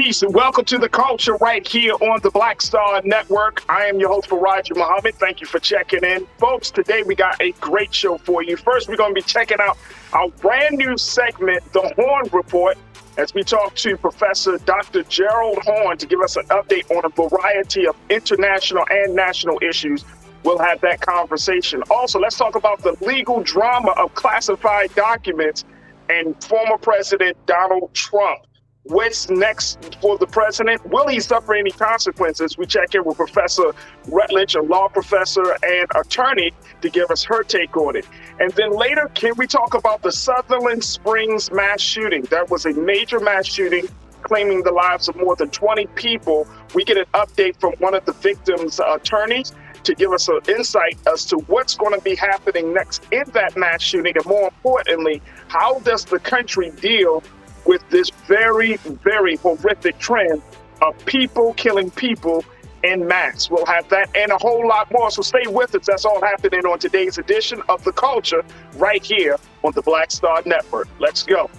Peace and welcome to the culture right here on the Black Star Network. I am your host, Farajii. Thank you for checking in. Folks, today we got a great show for you. First, we're going to be checking out our brand new segment, The Horn Report, as we talk to Professor Dr. Gerald Horn to give us an update on a variety of international and national issues. We'll have that conversation. Also, let's talk about the legal drama of classified documents and former President Donald Trump. What's next for the president? Will he suffer any consequences? We check in with Professor Rutledge, a law professor and attorney, to give us her take on it. And then later, can we talk about the Sutherland Springs mass shooting? That was a major mass shooting claiming the lives of more than 20 people. We get an update from one of the victims' attorneys to give us an insight as to what's going to be happening next in that mass shooting. And more importantly, how does the country deal with this very, very horrific trend of people killing people en masse? We'll have that and a whole lot more. So stay with us. That's all happening on today's edition of The Culture right here on the Black Star Network. Let's go.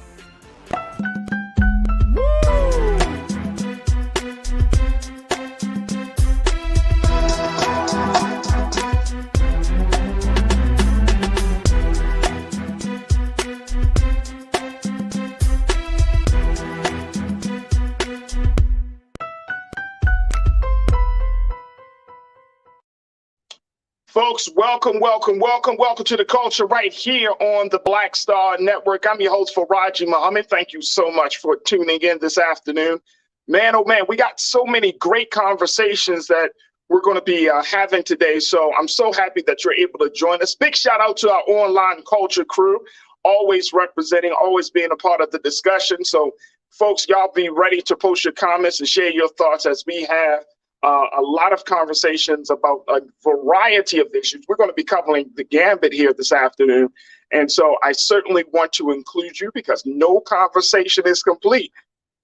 Folks, welcome to the culture right here on the Black Star Network. I'm your host, Farajii. Thank you so much for tuning in this afternoon. Man, oh man, we got so many great conversations that we're going to be having today. So I'm so happy that you're able to join us. Big shout out to our online culture crew, always representing, always being a part of the discussion. So folks, y'all be ready to post your comments and share your thoughts as we have a lot of conversations about a variety of issues. We're going to be covering the gambit here this afternoon. And so I certainly want to include you because no conversation is complete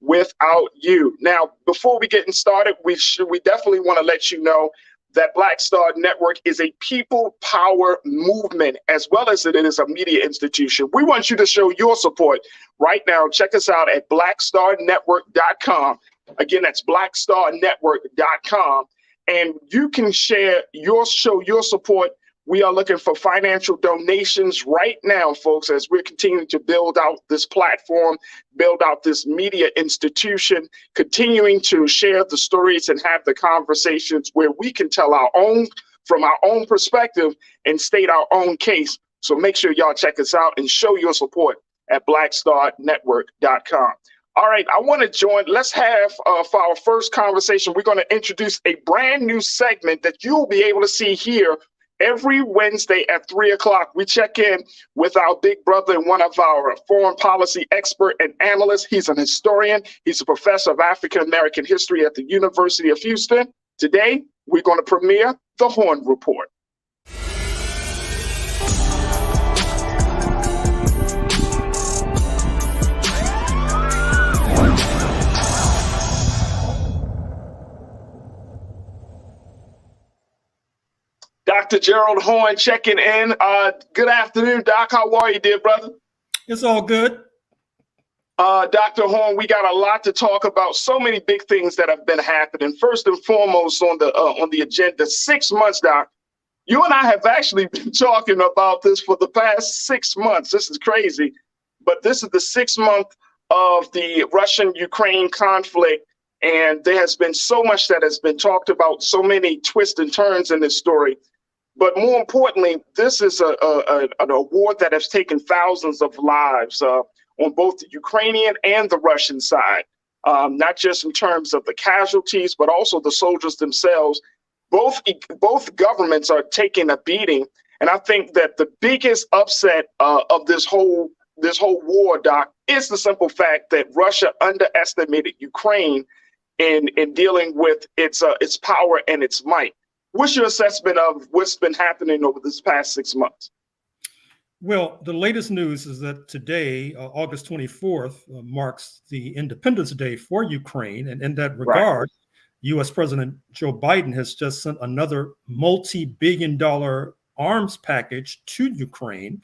without you. Now, before we get started, we definitely want to let you know that Black Star Network is a people power movement, as well as it is a media institution. We want you to show your support right now. Check us out at blackstarnetwork.com. Again, that's blackstarnetwork.com. And you can show your support. We are looking for financial donations right now, folks, as we're continuing to build out this platform, build out this media institution, continuing to share the stories and have the conversations where we can tell from our own perspective and state our own case. So make sure y'all check us out and show your support at blackstarnetwork.com. All right, I want to join. Let's have for our first conversation, we're going to introduce a brand new segment that you'll be able to see here every Wednesday at 3 o'clock. We check in with our big brother and one of our foreign policy expert and analyst. He's an historian. He's a professor of African American history at the University of Houston. Today, we're going to premiere the Horn Report. Dr. Gerald Horn checking in. Good afternoon, Doc. How are you, dear brother? It's all good. Dr. Horn, we got a lot to talk about. So many big things that have been happening. First and foremost on the agenda, 6 months, Doc. You and I have actually been talking about this for the past 6 months. This is crazy. But this is the 6th month of the Russian-Ukraine conflict. And there has been so much that has been talked about, so many twists and turns in this story. But more importantly, this is an war that has taken thousands of lives on both the Ukrainian and the Russian side, not just in terms of the casualties, but also the soldiers themselves. Both governments are taking a beating. And I think that the biggest upset of this whole war, Doc, is the simple fact that Russia underestimated Ukraine in dealing with its power and its might. What's your assessment of what's been happening over this past 6 months? Well, the latest news is that today, August 24th, marks the Independence Day for Ukraine. And in that regard, U.S. President Joe Biden has just sent another multi-billion-dollar arms package to Ukraine.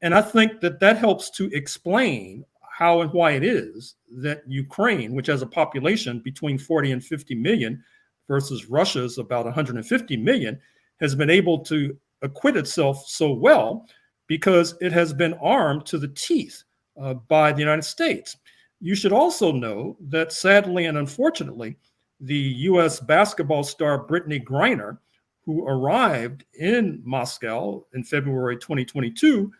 And I think that helps to explain how and why it is that Ukraine, which has a population between 40 and 50 million versus Russia's about 150 million, has been able to acquit itself so well, because it has been armed to the teeth by the United States. You should also know that sadly and unfortunately, the US basketball star Brittany Griner, who arrived in Moscow in February 2022,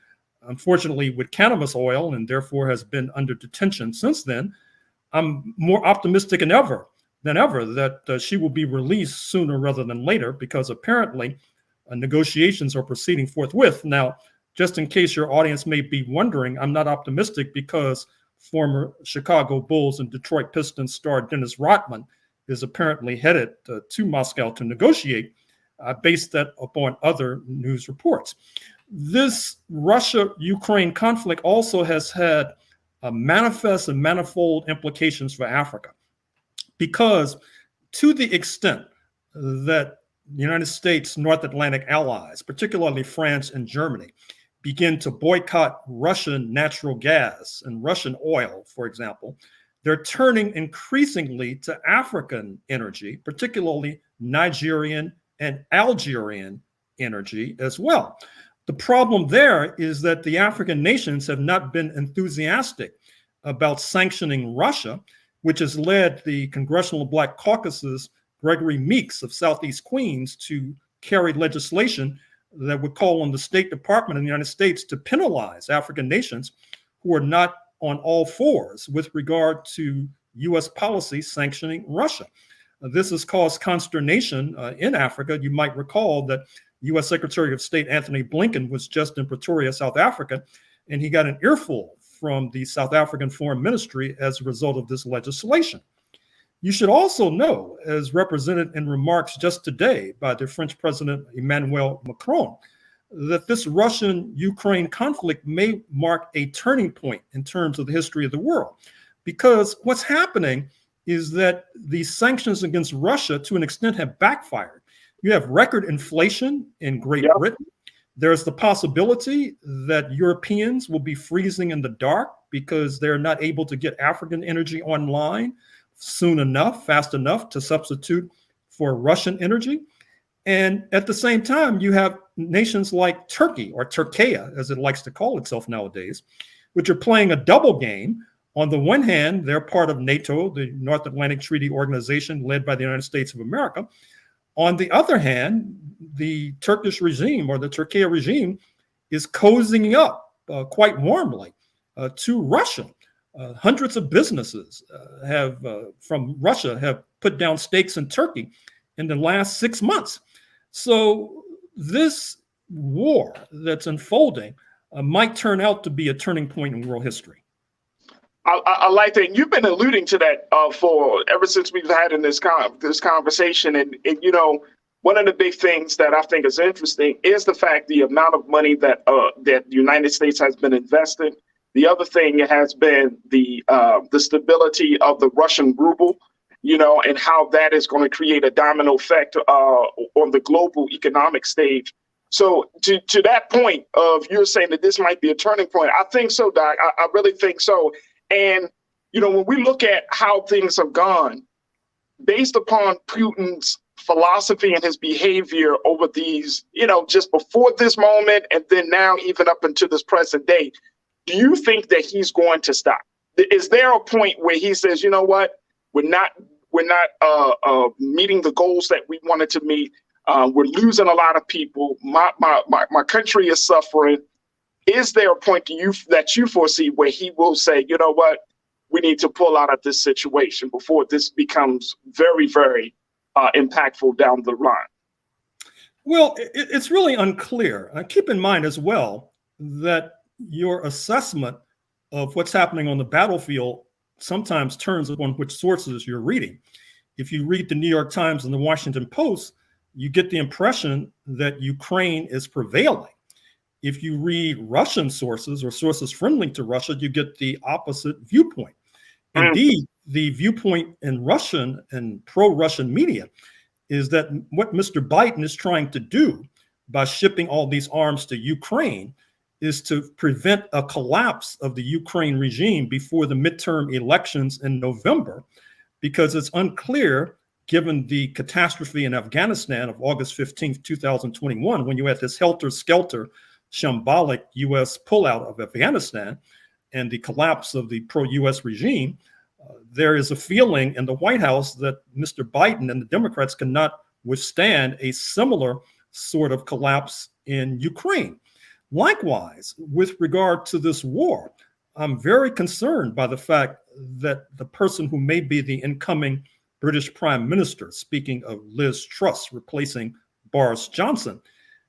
unfortunately with cannabis oil, and therefore has been under detention since then. I'm more optimistic than ever that she will be released sooner rather than later, because apparently negotiations are proceeding forthwith. Now, just in case your audience may be wondering, I'm not optimistic because former Chicago Bulls and Detroit Pistons star Dennis Rodman is apparently headed to Moscow to negotiate. I based that upon other news reports. This Russia-Ukraine conflict also has had manifest and manifold implications for Africa, because to the extent that the United States North Atlantic allies, particularly France and Germany, begin to boycott Russian natural gas and Russian oil, for example, they're turning increasingly to African energy, particularly Nigerian and Algerian energy as well. The problem there is that the African nations have not been enthusiastic about sanctioning Russia, which has led the Congressional Black Caucus's Gregory Meeks of Southeast Queens to carry legislation that would call on the State Department of the United States to penalize African nations who are not on all fours with regard to U.S. policy sanctioning Russia. This has caused consternation in Africa. You might recall that U.S. Secretary of State Anthony Blinken was just in Pretoria, South Africa, and he got an earful from the South African Foreign Ministry as a result of this legislation. You should also know, as represented in remarks just today by the French President Emmanuel Macron, that this Russian-Ukraine conflict may mark a turning point in terms of the history of the world. Because what's happening is that these sanctions against Russia, to an extent, have backfired. You have record inflation in Great Britain. There's the possibility that Europeans will be freezing in the dark because they're not able to get African energy online soon enough, fast enough to substitute for Russian energy. And at the same time, you have nations like Turkey, or Turkey, as it likes to call itself nowadays, which are playing a double game. On the one hand, they're part of NATO, the North Atlantic Treaty Organization led by the United States of America. On the other hand, the Turkish regime, or the Turkey regime, is cozying up quite warmly to Russia. Hundreds of businesses from Russia have put down stakes in Turkey in the last 6 months. So this war that's unfolding might turn out to be a turning point in world history. I like that. You've been alluding to that for ever since we've had in this conversation. And you know, one of the big things that I think is interesting is the fact the amount of money that the United States has been investing. The other thing has been the stability of the Russian ruble, you know, and how that is going to create a domino effect on the global economic stage. So to that point of you're saying that this might be a turning point, I think so, Doc. I really think so. And, you know, when we look at how things have gone, based upon Putin's philosophy and his behavior over these, you know, just before this moment and then now even up until this present day, do you think that he's going to stop? Is there a point where he says, you know what, we're not meeting the goals that we wanted to meet. We're losing a lot of people. My country is suffering. Is there a point that you foresee where he will say, you know what, we need to pull out of this situation before this becomes very, very impactful down the line? Well, it's really unclear. Keep in mind as well that your assessment of what's happening on the battlefield sometimes turns upon which sources you're reading. If you read the New York Times and the Washington Post, you get the impression that Ukraine is prevailing. If you read Russian sources or sources friendly to Russia, you get the opposite viewpoint. Indeed, the viewpoint in Russian and pro-Russian media is that what Mr. Biden is trying to do by shipping all these arms to Ukraine is to prevent a collapse of the Ukraine regime before the midterm elections in November, because it's unclear, given the catastrophe in Afghanistan of August 15th, 2021, when you had this helter-skelter, shambolic U.S. pullout of Afghanistan and the collapse of the pro-U.S. regime, there is a feeling in the White House that Mr. Biden and the Democrats cannot withstand a similar sort of collapse in Ukraine. Likewise, with regard to this war, I'm very concerned by the fact that the person who may be the incoming British Prime Minister, speaking of Liz Truss replacing Boris Johnson,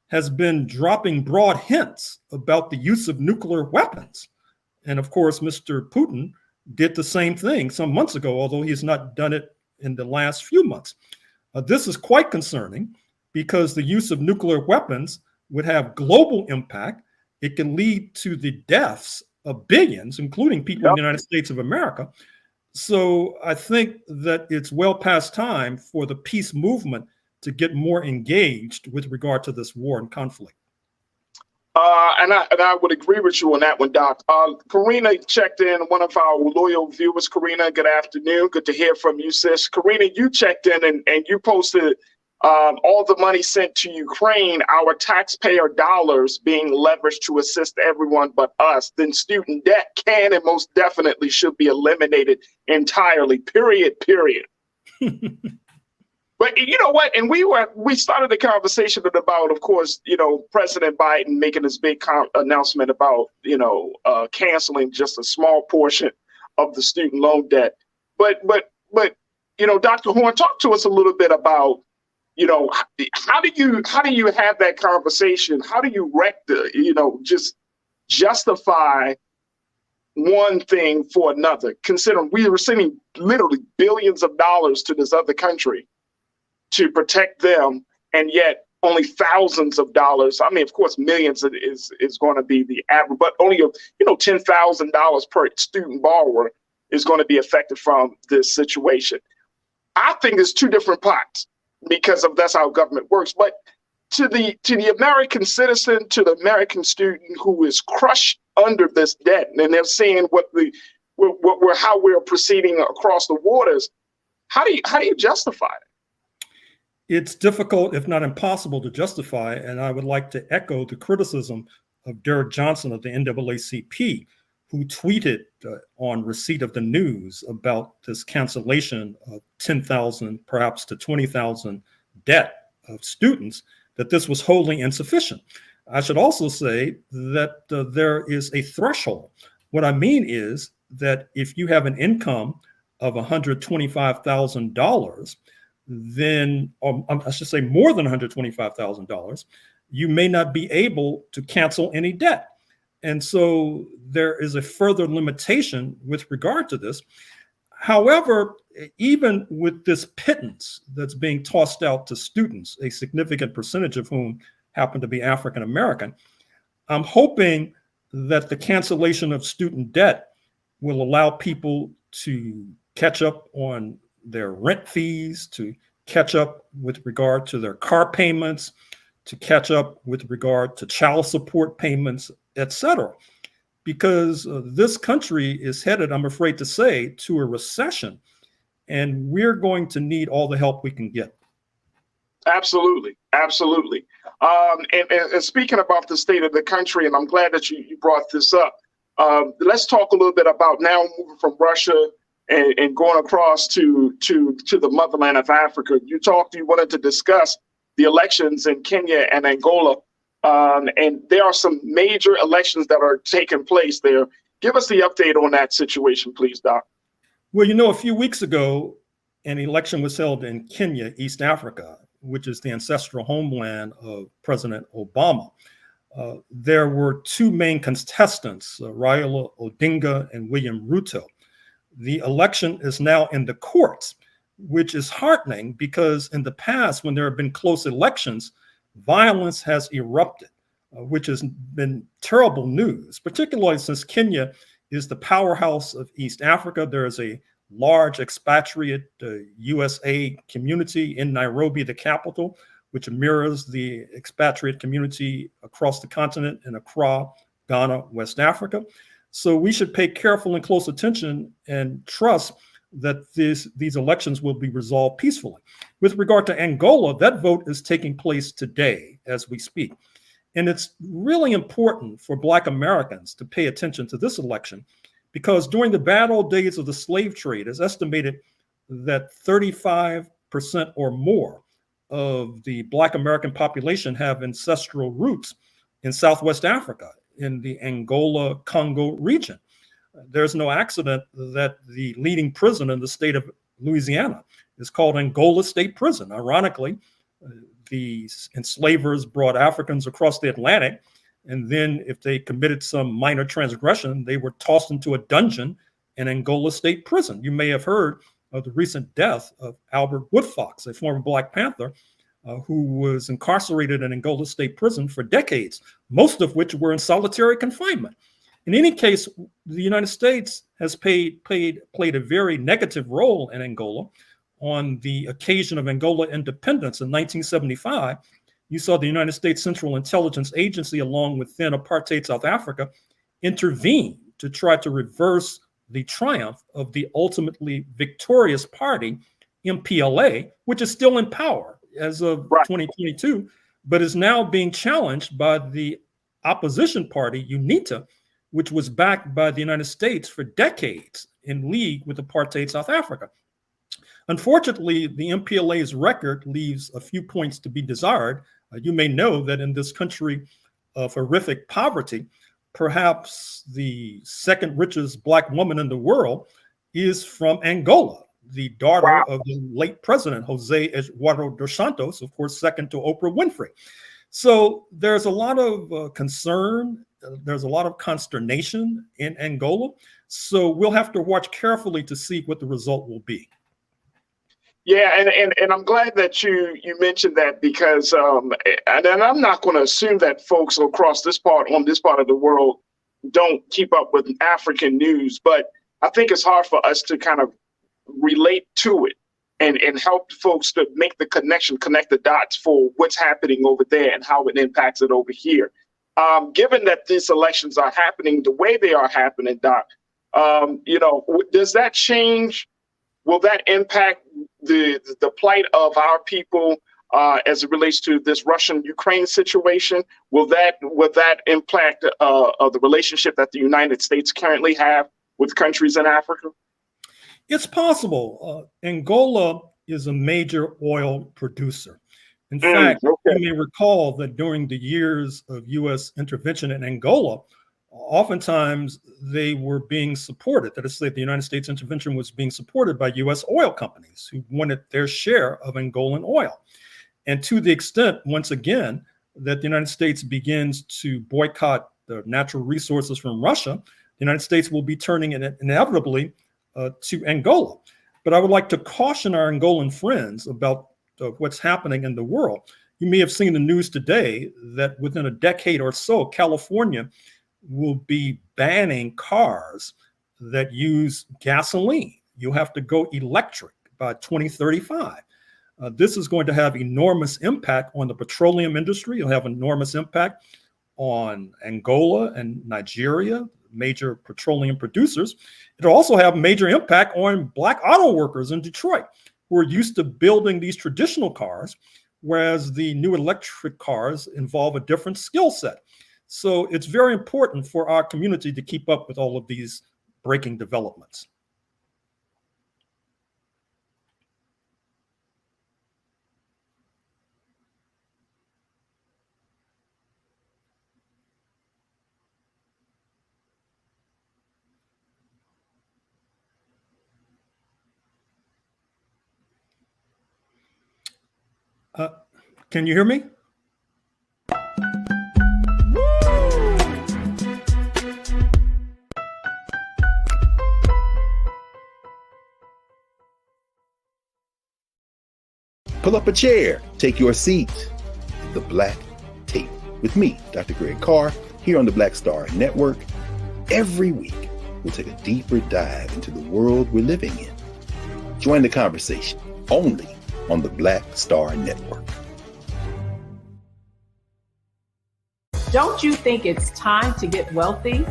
has been dropping broad hints about the use of nuclear weapons. And of course, Mr. Putin did the same thing some months ago, although he's not done it in the last few months. This is quite concerning because the use of nuclear weapons would have global impact. It can lead to the deaths of billions, including people in the United States of America. So I think that it's well past time for the peace movement to get more engaged with regard to this war and conflict. And I would agree with you on that one, Doc. Karina checked in, one of our loyal viewers. Karina, good afternoon. Good to hear from you, sis. Karina, you checked in and you posted all the money sent to Ukraine, our taxpayer dollars being leveraged to assist everyone but us. Then student debt can and most definitely should be eliminated entirely, period. But you know what? And we started the conversation about, of course, President Biden making this big announcement about, canceling just a small portion of the student loan debt. But Dr. Horn, talk to us a little bit about, how do you have that conversation? How do you just justify one thing for another, considering we were sending literally billions of dollars to this other country to protect them, and yet only thousands of dollars. I mean, of course, millions is going to be the average, but only $10,000 per student borrower is going to be affected from this situation. I think there's two different pots because that's how government works. But to the American citizen, to the American student who is crushed under this debt, and they're seeing how we're proceeding across the waters, how do you justify it? It's difficult, if not impossible, to justify, and I would like to echo the criticism of Derek Johnson of the NAACP, who tweeted on receipt of the news about this cancellation of 10,000, perhaps to 20,000 debt of students, that this was wholly insufficient. I should also say that there is a threshold. What I mean is that if you have an income of $125,000, then, I should say more than $125,000, you may not be able to cancel any debt. And so there is a further limitation with regard to this. However, even with this pittance that's being tossed out to students, a significant percentage of whom happen to be African American, I'm hoping that the cancellation of student debt will allow people to catch up on their rent fees, to catch up with regard to their car payments, to catch up with regard to child support payments, etc. Because this country is headed, I'm afraid to say, to a recession, and we're going to need all the help we can get. Absolutely. And speaking about the state of the country, and I'm glad that you brought this up, let's talk a little bit about now moving from Russia and going across to the motherland of Africa. You wanted to discuss the elections in Kenya and Angola, and there are some major elections that are taking place there. Give us the update on that situation, please, Doc. Well, a few weeks ago, an election was held in Kenya, East Africa, which is the ancestral homeland of President Obama. There were two main contestants, Raila Odinga and William Ruto. The election is now in the courts, which is heartening because in the past, when there have been close elections, violence has erupted, which has been terrible news, particularly since Kenya is the powerhouse of East Africa. There is a large expatriate USA community in Nairobi, the capital, which mirrors the expatriate community across the continent in Accra, Ghana, West Africa. So we should pay careful and close attention and trust that these elections will be resolved peacefully. With regard to Angola, that vote is taking place today as we speak. And it's really important for Black Americans to pay attention to this election, because during the bad old days of the slave trade, it's estimated that 35% or more of the Black American population have ancestral roots in Southwest Africa, in the Angola-Congo region. There's no accident that the leading prison in the state of Louisiana is called Angola State Prison. Ironically, the enslavers brought Africans across the Atlantic, and then if they committed some minor transgression, they were tossed into a dungeon in Angola State Prison. You may have heard of the recent death of Albert Woodfox, a former Black Panther, who was incarcerated in Angola State Prison for decades, most of which were in solitary confinement. In any case, the United States has played a very negative role in Angola. On the occasion of Angola independence in 1975, you saw the United States Central Intelligence Agency, along with then apartheid South Africa, intervene to try to reverse the triumph of the ultimately victorious party, MPLA, which is still in power as of 2022, but is now being challenged by the opposition party, UNITA, which was backed by the United States for decades in league with apartheid South Africa. Unfortunately, the MPLA's record leaves a few points to be desired. You may know that in this country of horrific poverty, perhaps the second richest Black woman in the world is from Angola, the daughter of the late president, Jose Eduardo dos Santos, of course, second to Oprah Winfrey. So there's a lot of concern. There's a lot of consternation in Angola. So we'll have to watch carefully to see what the result will be. Yeah, and I'm glad that you mentioned that, because and I'm not going to assume that folks across this part of the world don't keep up with African news, but I think it's hard for us to kind of relate to it and help folks to make the connection, connect the dots for what's happening over there and how it impacts it over here. Given that these elections are happening the way they are happening, Doc, does that change? Will that impact the plight of our people as it relates to this Russian-Ukraine situation? Will that impact the relationship that the United States currently have with countries in Africa? It's possible. Angola is a major oil producer. In fact, you may recall that during the years of U.S. intervention in Angola, oftentimes they were being supported. That is to say, the United States intervention was being supported by U.S. oil companies who wanted their share of Angolan oil. And to the extent, once again, that the United States begins to boycott the natural resources from Russia, the United States will be turning it inevitably to Angola. But I would like to caution our Angolan friends about what's happening in the world. You may have seen the news today that within a decade or so, California will be banning cars that use gasoline. You'll have to go electric by 2035. This is going to have enormous impact on the petroleum industry. It'll have enormous impact on Angola and Nigeria, major petroleum producers. It'll also have major impact on Black auto workers in Detroit, who are used to building these traditional cars, whereas the new electric cars involve a different skill set. So it's very important for our community to keep up with all of these breaking developments. Can you hear me? Pull up a chair, take your seat. The Black Tape with me, Dr. Greg Carr, here on the Black Star Network. Every week, we'll take a deeper dive into the world we're living in. Join the conversation only on the Black Star Network. Don't you think it's time to get wealthy?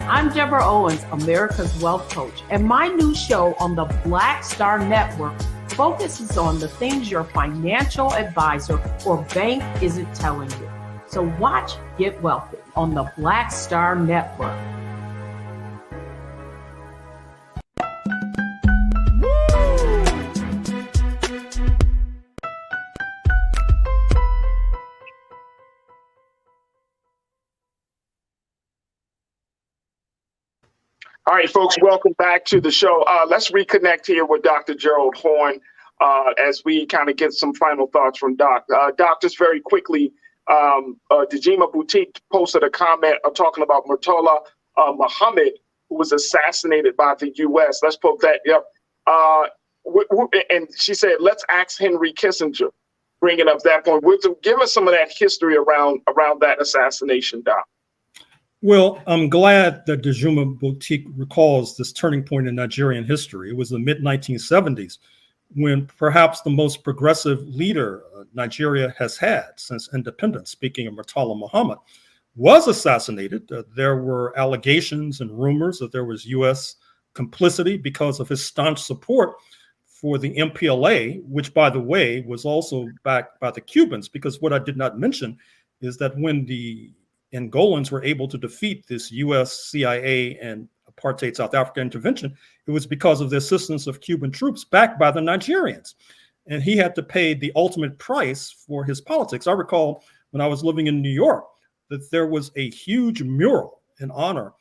I'm Deborah Owens, America's Wealth Coach, and my new show on the Black Star Network focuses on the things your financial advisor or bank isn't telling you. So watch Get Wealthy on the Black Star Network. All right, folks, welcome back to the show. Let's reconnect here with Dr. Gerald Horne as we kind of get some final thoughts from Doc. Doc, just very quickly, Dejima Boutique posted a comment talking about Murtala Muhammad, who was assassinated by the U.S. Let's poke that. Yep. And she said, let's ask Henry Kissinger, bringing up that point. Give us some of that history around that assassination, Doc. Well, I'm glad that Dejima Boutique recalls this turning point in Nigerian history. It was the mid-1970s when perhaps the most progressive leader Nigeria has had since independence, speaking of Murtala Muhammad, was assassinated. There were allegations and rumors that there was U.S. complicity because of his staunch support for the MPLA, which, by the way, was also backed by the Cubans, because what I did not mention is that when the Angolans were able to defeat this U.S. CIA and apartheid South Africa intervention, it was because of the assistance of Cuban troops backed by the Nigerians. And he had to pay the ultimate price for his politics. I recall when I was living in New York that there was a huge mural in honor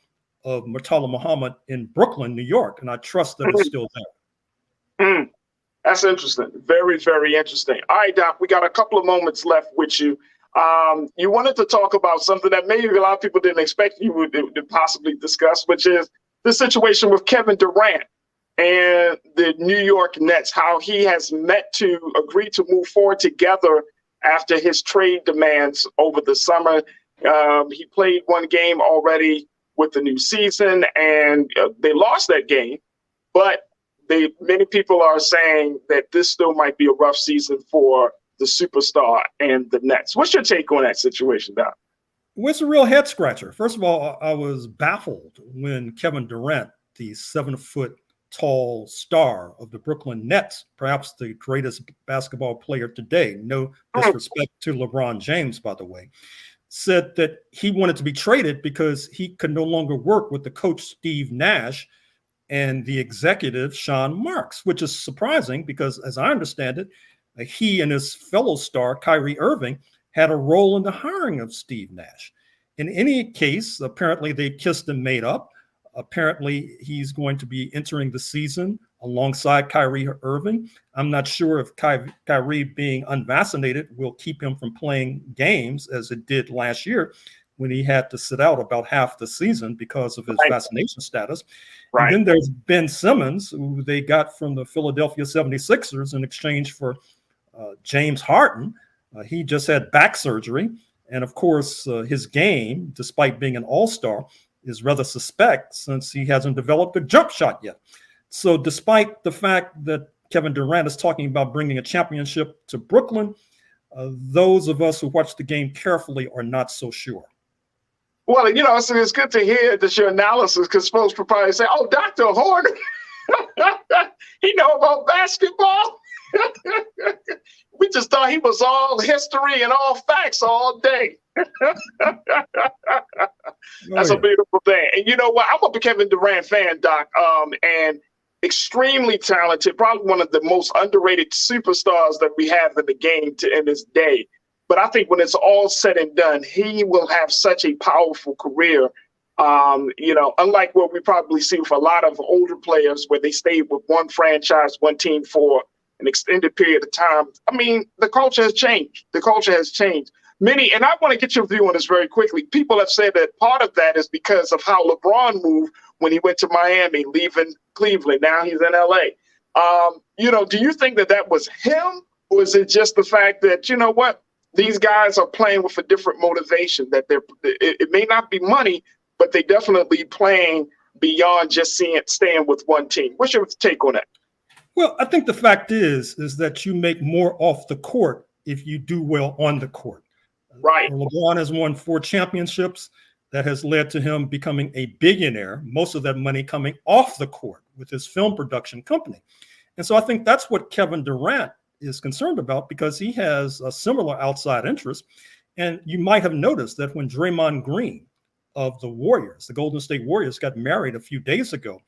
of Murtala Muhammad in Brooklyn, New York, and I trust that it's still there. That's interesting. Very, very interesting. All right, Doc, we got a couple of moments left with you. You wanted to talk about something that maybe a lot of people didn't expect you would possibly discuss, which is the situation with Kevin Durant and the New York Nets, how he has met to agree to move forward together after his trade demands over the summer. He played one game already with the new season, and they lost that game. But many people are saying that this still might be a rough season for the superstar and the Nets. What's your take on that situation, Doc? Well, it's a real head scratcher. First of all, I was baffled when Kevin Durant, the 7-foot tall star of the Brooklyn Nets, perhaps the greatest basketball player today, no disrespect to LeBron James, by the way, said that he wanted to be traded because he could no longer work with the coach Steve Nash and the executive Sean Marks, which is surprising because, as I understand it, he and his fellow star, Kyrie Irving, had a role in the hiring of Steve Nash. In any case, apparently they kissed and made up. Apparently he's going to be entering the season alongside Kyrie Irving. I'm not sure if Kyrie being unvaccinated will keep him from playing games as it did last year when he had to sit out about half the season because of his vaccination status. And then there's Ben Simmons, who they got from the Philadelphia 76ers in exchange for James Harden. He just had back surgery. And of course, his game, despite being an all-star, is rather suspect since he hasn't developed a jump shot yet. So despite the fact that Kevin Durant is talking about bringing a championship to Brooklyn, those of us who watch the game carefully are not so sure. Well, you know, so it's good to hear that your analysis, because folks will probably say, oh, Dr. Horne, he know about basketball. We just thought he was all history and all facts all day. That's a beautiful thing. And you know what? I'm a Kevin Durant fan, Doc, and extremely talented, probably one of the most underrated superstars that we have in the game in this day. But I think when it's all said and done, he will have such a powerful career. You know, unlike what we probably see with a lot of older players where they stayed with one franchise, one team for an extended period of time. I mean, the culture has changed. The culture has changed. And I want to get your view on this very quickly. People have said that part of that is because of how LeBron moved when he went to Miami, leaving Cleveland. Now he's in LA. You know, do you think that that was him, or is it just the fact that, you know what, these guys are playing with a different motivation, that it may not be money, but they definitely playing beyond just staying with one team? What's your take on that? Well, I think the fact is that you make more off the court if you do well on the court. Right. LeBron has won 4 championships. That has led to him becoming a billionaire, most of that money coming off the court with his film production company. And so I think that's what Kevin Durant is concerned about, because he has a similar outside interest. And you might have noticed that when Draymond Green of the Warriors, the Golden State Warriors, got married a few days ago,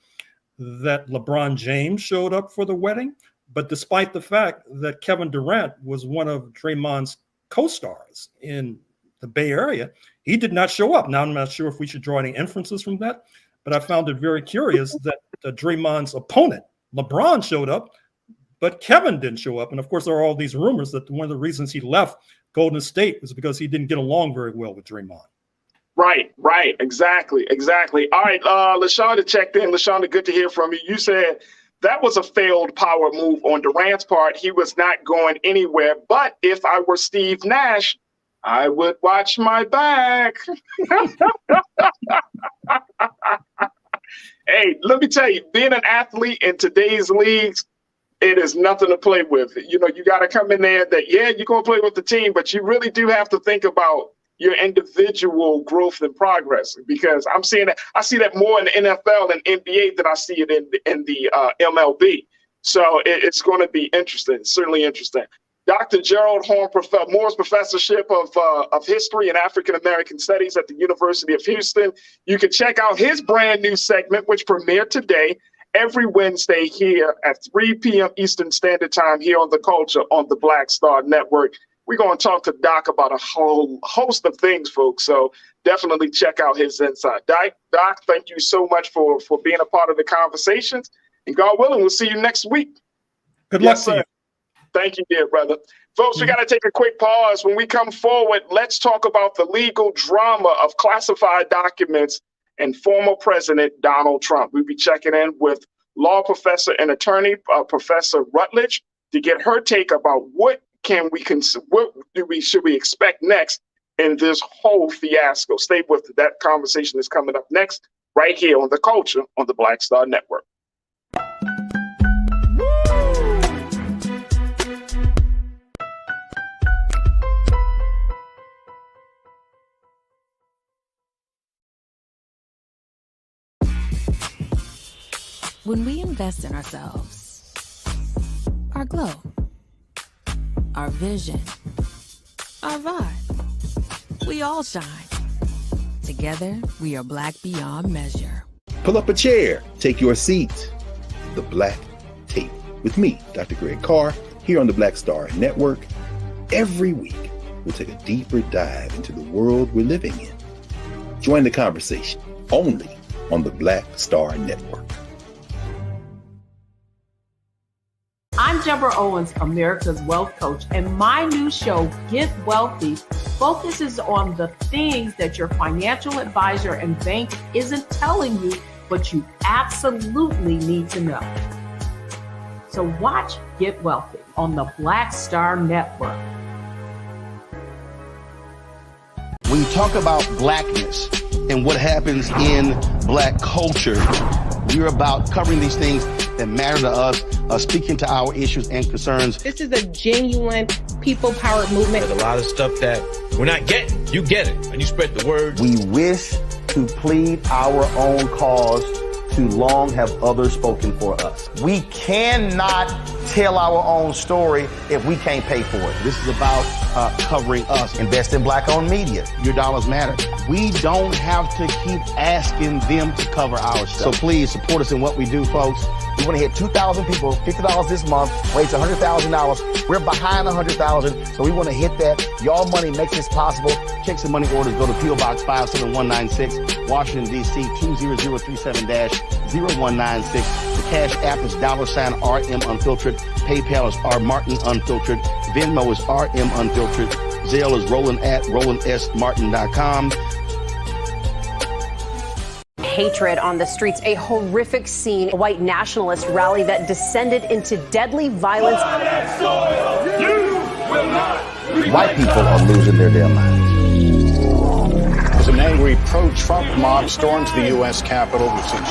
that LeBron James showed up for the wedding. But despite the fact that Kevin Durant was one of Draymond's co-stars in the Bay Area, he did not show up. Now, I'm not sure if we should draw any inferences from that, but I found it very curious that Draymond's opponent, LeBron, showed up, but Kevin didn't show up. And of course, there are all these rumors that one of the reasons he left Golden State was because he didn't get along very well with Draymond. Right. Exactly. All right, LaShonda checked in. LaShonda, good to hear from you. You said that was a failed power move on Durant's part. He was not going anywhere. But if I were Steve Nash, I would watch my back. Hey, let me tell you, being an athlete in today's leagues, it is nothing to play with. You know, you got to come in there that, yeah, you're going to play with the team, but you really do have to think about your individual growth and progress, because I see that more in the NFL and NBA than I see it in the MLB. So it's going to be interesting, certainly interesting. Dr. Gerald Horn Moore's Professorship of History and African American Studies at the University of Houston. You can check out his brand new segment, which premiered today, every Wednesday here at 3 p.m. Eastern Standard Time here on The Culture on the Black Star Network. We're going to talk to Doc about a whole host of things, folks. So definitely check out his insight. Doc, thank you so much for being a part of the conversations. And God willing, we'll see you next week. Good luck to you. Thank you, dear brother. Folks, we got to take a quick pause. When we come forward, let's talk about the legal drama of classified documents and former President Donald Trump. We'll be checking in with law professor and attorney, Professor Rutledge, to get her take about what should we expect next in this whole fiasco. Stay with it. That conversation is coming up next, right here on The Culture on the Black Star Network. When we invest in ourselves, our glow, our vision, our vibe, we all shine. Together, we are Black beyond measure. Pull up a chair, take your seat. The Black Tape with me, Dr. Greg Carr, here on the Black Star Network. Every week, we'll take a deeper dive into the world we're living in. Join the conversation only on the Black Star Network. I'm Deborah Owens, America's Wealth Coach, and my new show, Get Wealthy, focuses on the things that your financial advisor and bank isn't telling you, but you absolutely need to know. So watch Get Wealthy on the Black Star Network. When you talk about blackness and what happens in Black culture, we're about covering these things that matter to us, speaking to our issues and concerns. This is a genuine people-powered movement. There's a lot of stuff that we're not getting. You get it, and you spread the word. We wish to plead our own cause. Too long have others spoken for us. We cannot tell our own story if we can't pay for it. This is about covering us. Invest in Black-owned media. Your dollars matter. We don't have to keep asking them to cover our stuff. So please support us in what we do, folks. We want to hit 2,000 people, $50 this month, raise $100,000. We're behind $100,000, so we want to hit that. Y'all money makes this possible. Checks and money orders go to P.O. Box 57196, Washington, D.C. 20037-0196. The Cash App is $RM Unfiltered. PayPal is R Martin Unfiltered. Venmo is RM Unfiltered. Zelle is Roland@RolandSMartin.com. Hatred on the streets, a horrific scene, a white nationalist rally that descended into deadly violence. White people are losing their damn minds. as an angry pro-Trump mob storms the U.S. Capitol. We've seen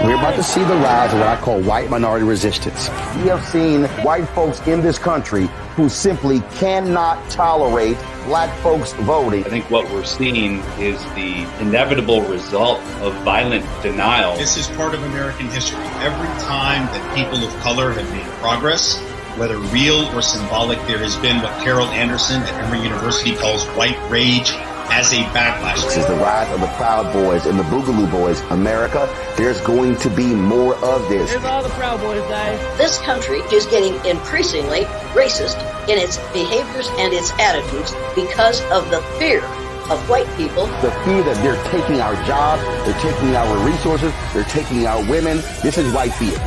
We're about to see the rise of what I call white minority resistance. We have seen white folks in this country who simply cannot tolerate black folks voting. I think what we're seeing is the inevitable result of violent denial. This is part of American history. Every time that people of color have made progress, whether real or symbolic, there has been what Carol Anderson at Emory University calls white rage as a backlash. This is the rise of the Proud Boys and the Boogaloo Boys. America, there's going to be more of this. Here's all the Proud Boys, guys. This country is getting increasingly racist in its behaviors and its attitudes because of the fear of white people. The fear that they're taking our jobs, they're taking our resources, they're taking our women. This is white fear.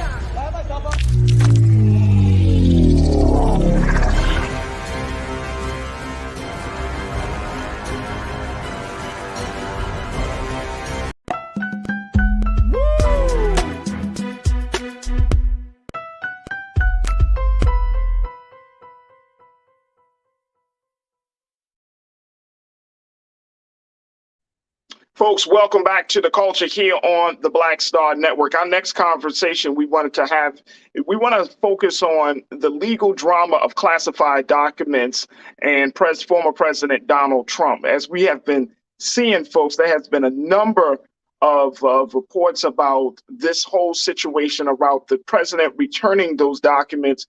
Folks, welcome back to The Culture here on the Black Star Network. Our next conversation we want to focus on the legal drama of classified documents and former President Donald Trump. As we have been seeing, folks, there has been a number of reports about this whole situation around the president returning those documents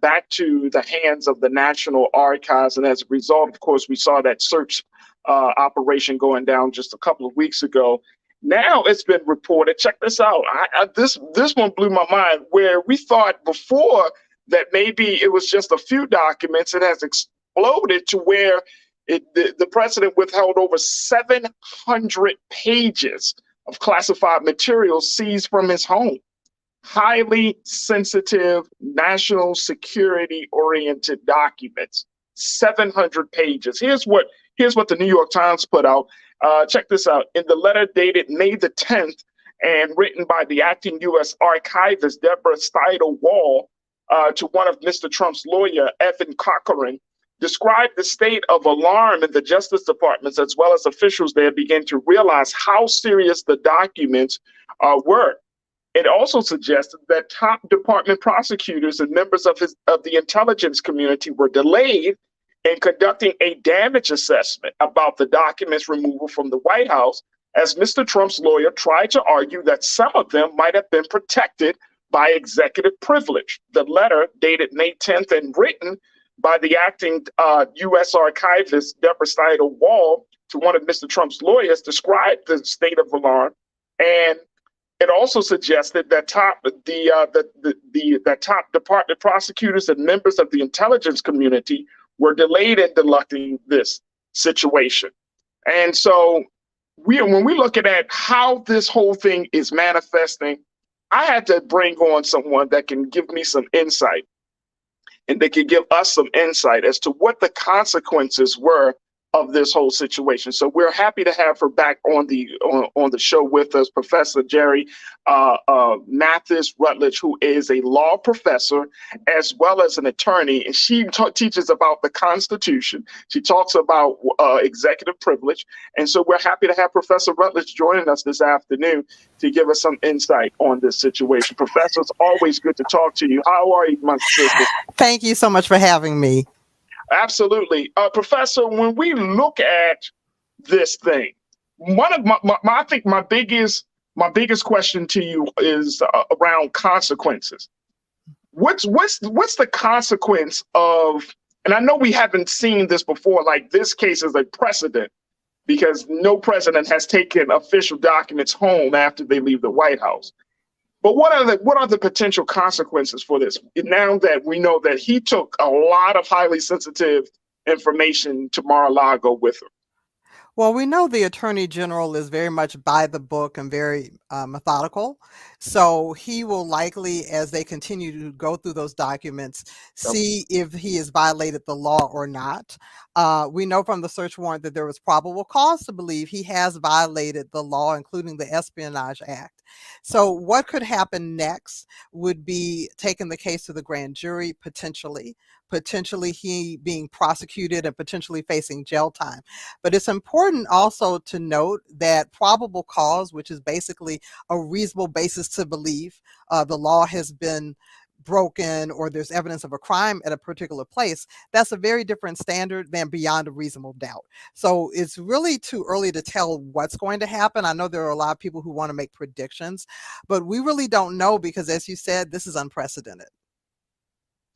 back to the hands of the National Archives. And as a result, of course, we saw that search operation going down just a couple of weeks ago. Now it's been reported, check this out, this one blew my mind, where we thought before that maybe it was just a few documents. It has exploded to where the president withheld over 700 pages of classified material seized from his home. Highly sensitive, national security oriented documents, 700 pages. Here's what the New York Times put out. Check this out. In the letter dated May the 10th and written by the acting U.S. archivist Deborah Steidel-Wall to one of Mr. Trump's lawyer, Evan Corcoran, described the state of alarm in the Justice Department, as well as officials there began to realize how serious the documents were. It also suggested that top department prosecutors and members of the intelligence community were delayed in conducting a damage assessment about the documents' removal from the White House, as Mr. Trump's lawyer tried to argue that some of them might have been protected by executive privilege. The letter, dated May 10th and written by the acting U.S. archivist Deborah Steidel-Wall to one of Mr. Trump's lawyers, described the state of alarm, and it also suggested that top department prosecutors and members of the intelligence community were delayed in conducting this situation. And so when we look at how this whole thing is manifesting, I had to bring on someone that can give me some insight, and they can give us some insight as to what the consequences were of this whole situation. So we're happy to have her back on the show with us, Professor Jerry Mathis Rutledge, who is a law professor as well as an attorney, and she teaches about the Constitution. She talks about executive privilege, and so we're happy to have Professor Rutledge joining us this afternoon to give us some insight on this situation. Professor, it's always good to talk to you. How are you, my sister? Thank you so much for having me. Absolutely. Professor, when we look at this thing, one of I think my biggest question to you is around consequences. What's the consequence of, and I know we haven't seen this before, like this case is a precedent because no president has taken official documents home after they leave the White House. But what are the potential consequences for this now that we know that he took a lot of highly sensitive information to Mar-a-Lago with him? Well, we know the Attorney General is very much by the book and very methodical. So he will likely, as they continue to go through those documents, see if he has violated the law or not. We know from the search warrant that there was probable cause to believe he has violated the law, including the Espionage Act. So what could happen next would be taking the case to the grand jury, potentially potentially he being prosecuted and potentially facing jail time. But it's important also to note that probable cause, which is basically a reasonable basis to believe the law has been broken or there's evidence of a crime at a particular place, that's a very different standard than beyond a reasonable doubt. So it's really too early to tell what's going to happen. I know there are a lot of people who want to make predictions, but we really don't know because, as you said, this is unprecedented.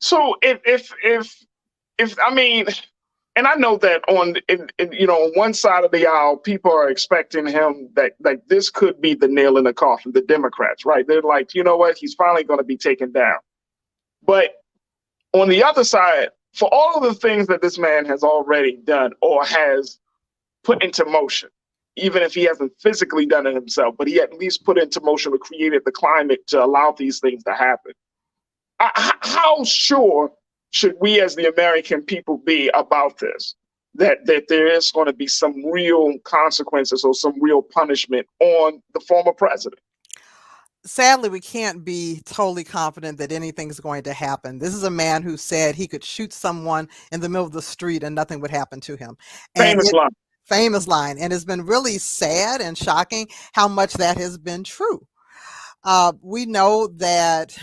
So if I mean, and I know that on one side of the aisle, people are expecting him that like this could be the nail in the coffin, the Democrats, right? They're like, you know what, he's finally going to be taken down. But on the other side, for all of the things that this man has already done or has put into motion, even if he hasn't physically done it himself, but he at least put into motion or created the climate to allow these things to happen. How sure should we as the American people be about this? That there is going to be some real consequences or some real punishment on the former president? Sadly, we can't be totally confident that anything's going to happen. This is a man who said he could shoot someone in the middle of the street and nothing would happen to him. Famous line. Famous line. And it's been really sad and shocking how much that has been true. We know that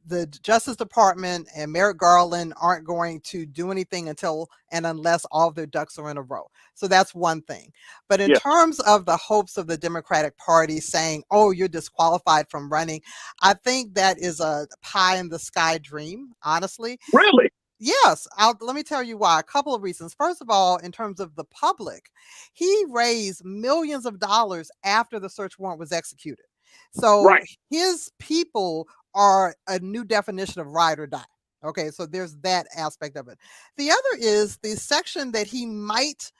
the Justice Department and Merrick Garland aren't going to do anything until and unless all of their ducks are in a row. So that's one thing. But in terms of the hopes of the Democratic Party saying, oh, you're disqualified from running, I think that is a pie in the sky dream, honestly. Really? Yes. Let me tell you why. A couple of reasons. First of all, in terms of the public, he raised millions of dollars after the search warrant was executed. So his people are a new definition of ride or die. Okay, so there's that aspect of it. The other is the section that he might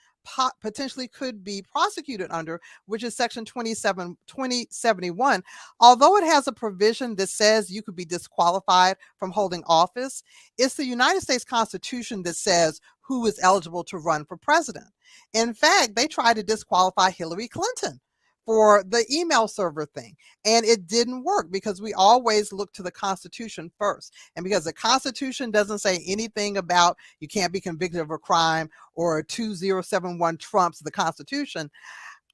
potentially could be prosecuted under, which is section 2071. Although it has a provision that says you could be disqualified from holding office, it's the United States Constitution that says who is eligible to run for president. In fact, they tried to disqualify Hillary Clinton for the email server thing. And it didn't work because we always look to the Constitution first. And because the Constitution doesn't say anything about you can't be convicted of a crime or 2071 trumps the Constitution,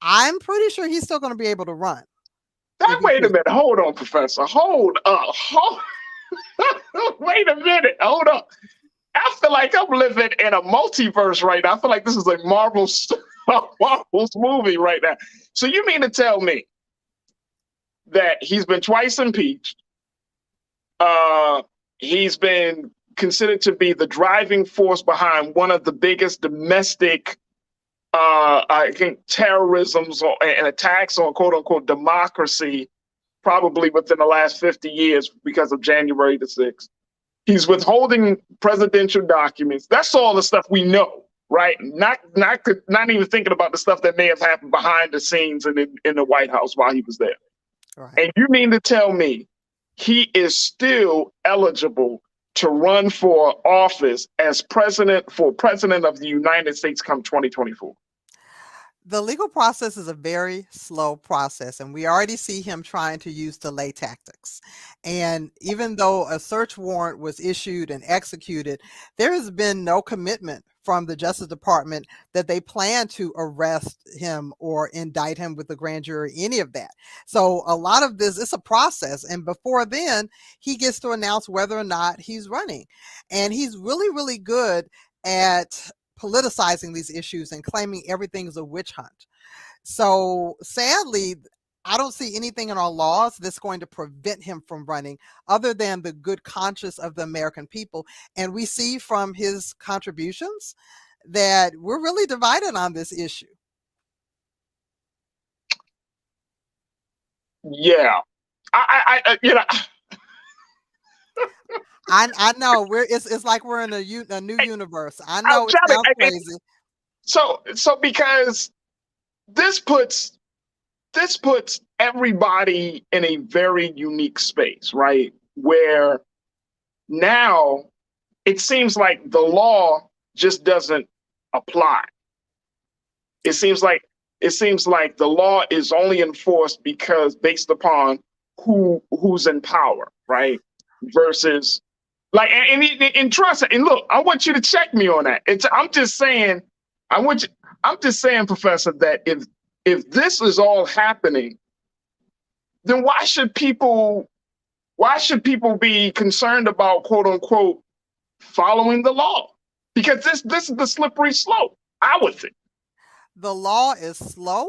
I'm pretty sure he's still going to be able to run. Wait a minute. Hold on, Professor. Hold up. Wait a minute. Hold up. I feel like I'm living in a multiverse right now. I feel like this is a Marvel's movie right now. So you mean to tell me that he's been twice impeached? He's been considered to be the driving force behind one of the biggest domestic, I think, terrorisms and attacks on quote unquote democracy, probably within the last 50 years because of January the 6th. He's withholding presidential documents. That's all the stuff we know, right? Not even thinking about the stuff that may have happened behind the scenes and in the White House while he was there. Right. And you mean to tell me he is still eligible to run for office as president of the United States come 2024? The legal process is a very slow process, and we already see him trying to use delay tactics. And even though a search warrant was issued and executed, there has been no commitment from the Justice Department that they plan to arrest him or indict him with the grand jury, any of that. So a lot of this is a process. And before then, he gets to announce whether or not he's running. And he's really, really good at politicizing these issues and claiming everything is a witch hunt. So sadly, I don't see anything in our laws that's going to prevent him from running other than the good conscience of the American people. And we see from his contributions that we're really divided on this issue. Yeah. I know it's like we're in a new universe. I know it sounds crazy. So because this puts everybody in a very unique space, right? Where now it seems like the law just doesn't apply. It seems like the law is only enforced because based upon who's in power, right? Versus Like, and trust it. And look, I want you to check me on that. I'm just saying, Professor, that if this is all happening, then why should people be concerned about, quote unquote, following the law? Because this is the slippery slope, I would think. The law is slow,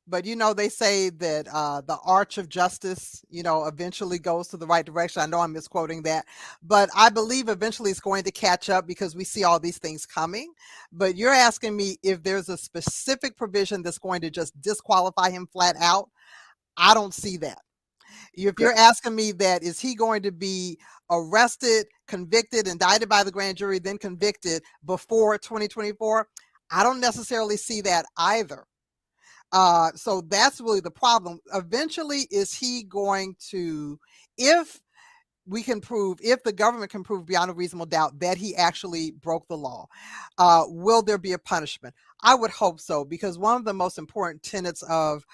but they say that the arch of justice, eventually goes to the right direction. I know I'm misquoting that, but I believe eventually it's going to catch up because we see all these things coming. But you're asking me if there's a specific provision that's going to just disqualify him flat out. I don't see that. If you're asking me that, is he going to be arrested, convicted, indicted by the grand jury, then convicted before 2024? I don't necessarily see that either. So that's really the problem. Eventually, is he going to, if the government can prove beyond a reasonable doubt that he actually broke the law, will there be a punishment? I would hope so, because one of the most important tenets of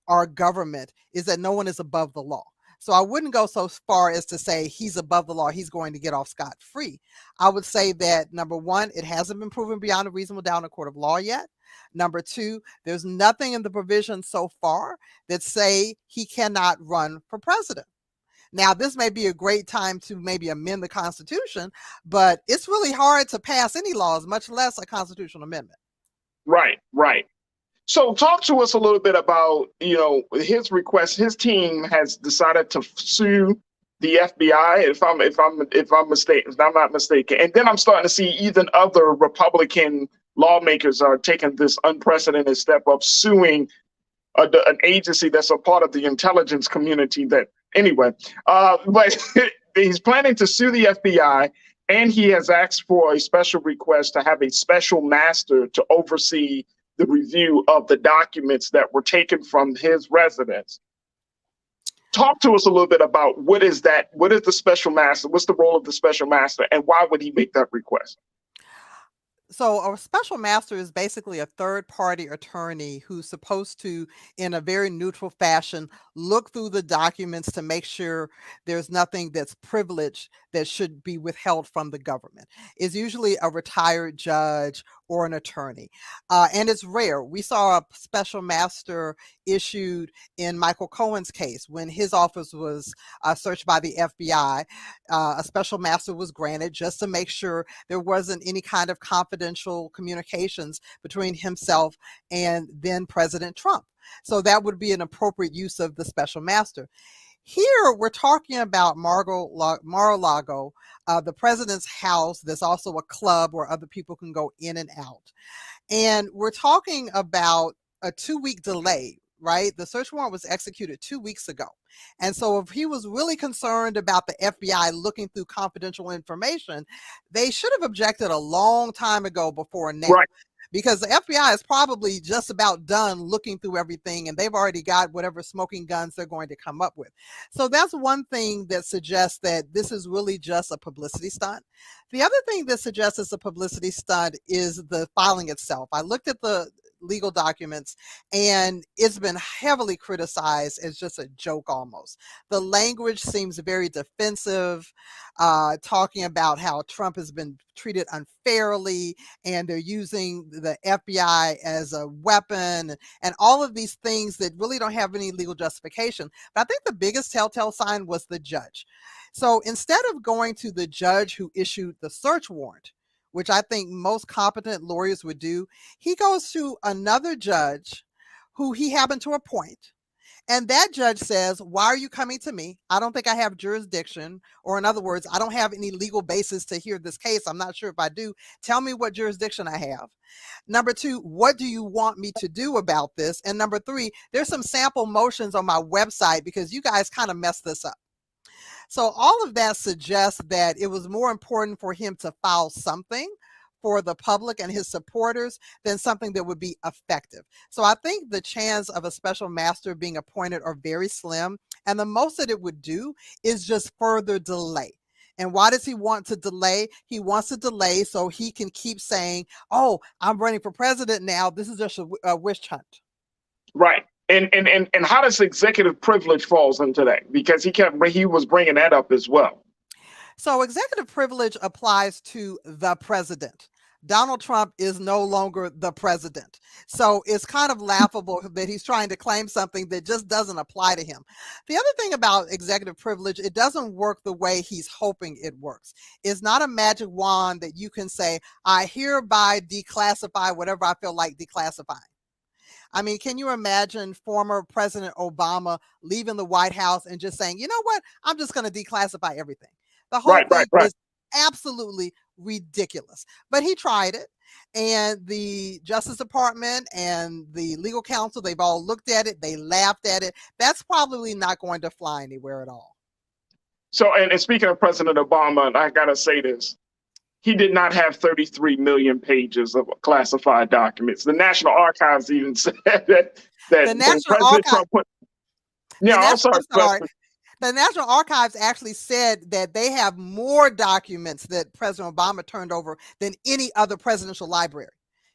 our government is that no one is above the law. So I wouldn't go so far as to say he's above the law, he's going to get off scot-free. I would say that, number one, it hasn't been proven beyond a reasonable doubt in a court of law yet. Number two, there's nothing in the provision so far that say he cannot run for president. Now, this may be a great time to maybe amend the Constitution, but it's really hard to pass any laws, much less a constitutional amendment. Right. So talk to us a little bit about, his request. His team has decided to sue the FBI, if I'm not mistaken. And then I'm starting to see even other Republican lawmakers are taking this unprecedented step of suing an agency that's a part of the intelligence community. But he's planning to sue the FBI, and he has asked for a special request to have a special master to oversee the review of the documents that were taken from his residence. Talk to us a little bit about what is that? What is the special master? What's the role of the special master, and why would he make that request? So a special master is basically a third-party attorney who's supposed to, in a very neutral fashion, look through the documents to make sure there's nothing that's privileged that should be withheld from the government. It's usually a retired judge or an attorney. And it's rare. We saw a special master issued in Michael Cohen's case when his office was searched by the FBI. A special master was granted just to make sure there wasn't any kind of confidential communications between himself and then President Trump. So that would be an appropriate use of the special master. Here, we're talking about Mar-a-Lago, the president's house. There's also a club where other people can go in and out. And we're talking about a 2-week delay, right? The search warrant was executed 2 weeks ago. And so if he was really concerned about the FBI looking through confidential information, they should have objected a long time ago before now. Right. Because the FBI is probably just about done looking through everything, and they've already got whatever smoking guns they're going to come up with. So that's one thing that suggests that this is really just a publicity stunt. The other thing that suggests it's a publicity stunt is the filing itself. I looked at the legal documents, and it's been heavily criticized as just a joke almost. The language seems very defensive, talking about how Trump has been treated unfairly, and they're using the FBI as a weapon, and all of these things that really don't have any legal justification. But I think the biggest telltale sign was the judge. So instead of going to the judge who issued the search warrant, which I think most competent lawyers would do, he goes to another judge who he happened to appoint. And that judge says, why are you coming to me? I don't think I have jurisdiction. Or in other words, I don't have any legal basis to hear this case. I'm not sure if I do. Tell me what jurisdiction I have. Number two, what do you want me to do about this? And number three, there's some sample motions on my website because you guys kind of messed this up. So all of that suggests that it was more important for him to file something for the public and his supporters than something that would be effective. So I think the chance of a special master being appointed are very slim. And the most that it would do is just further delay. And why does he want to delay? He wants to delay so he can keep saying, oh, I'm running for president now. This is just a witch hunt. Right. And how does executive privilege falls into that? Because he was bringing that up as well. So executive privilege applies to the president. Donald Trump is no longer the president. So it's kind of laughable that he's trying to claim something that just doesn't apply to him. The other thing about executive privilege, it doesn't work the way he's hoping it works. It's not a magic wand that you can say, I hereby declassify whatever I feel like declassifying. I mean, can you imagine former President Obama leaving the White House and just saying, you know what, I'm just going to declassify everything? The whole thing is absolutely ridiculous. But he tried it, and the Justice Department and the legal counsel, they've all looked at it, they laughed at it. That's probably not going to fly anywhere at all. So, and speaking of President Obama, I got to say this. He did not have 33 million pages of classified documents. The National Archives even said that the National Archives. The National Archives actually said that they have more documents that President Obama turned over than any other presidential library,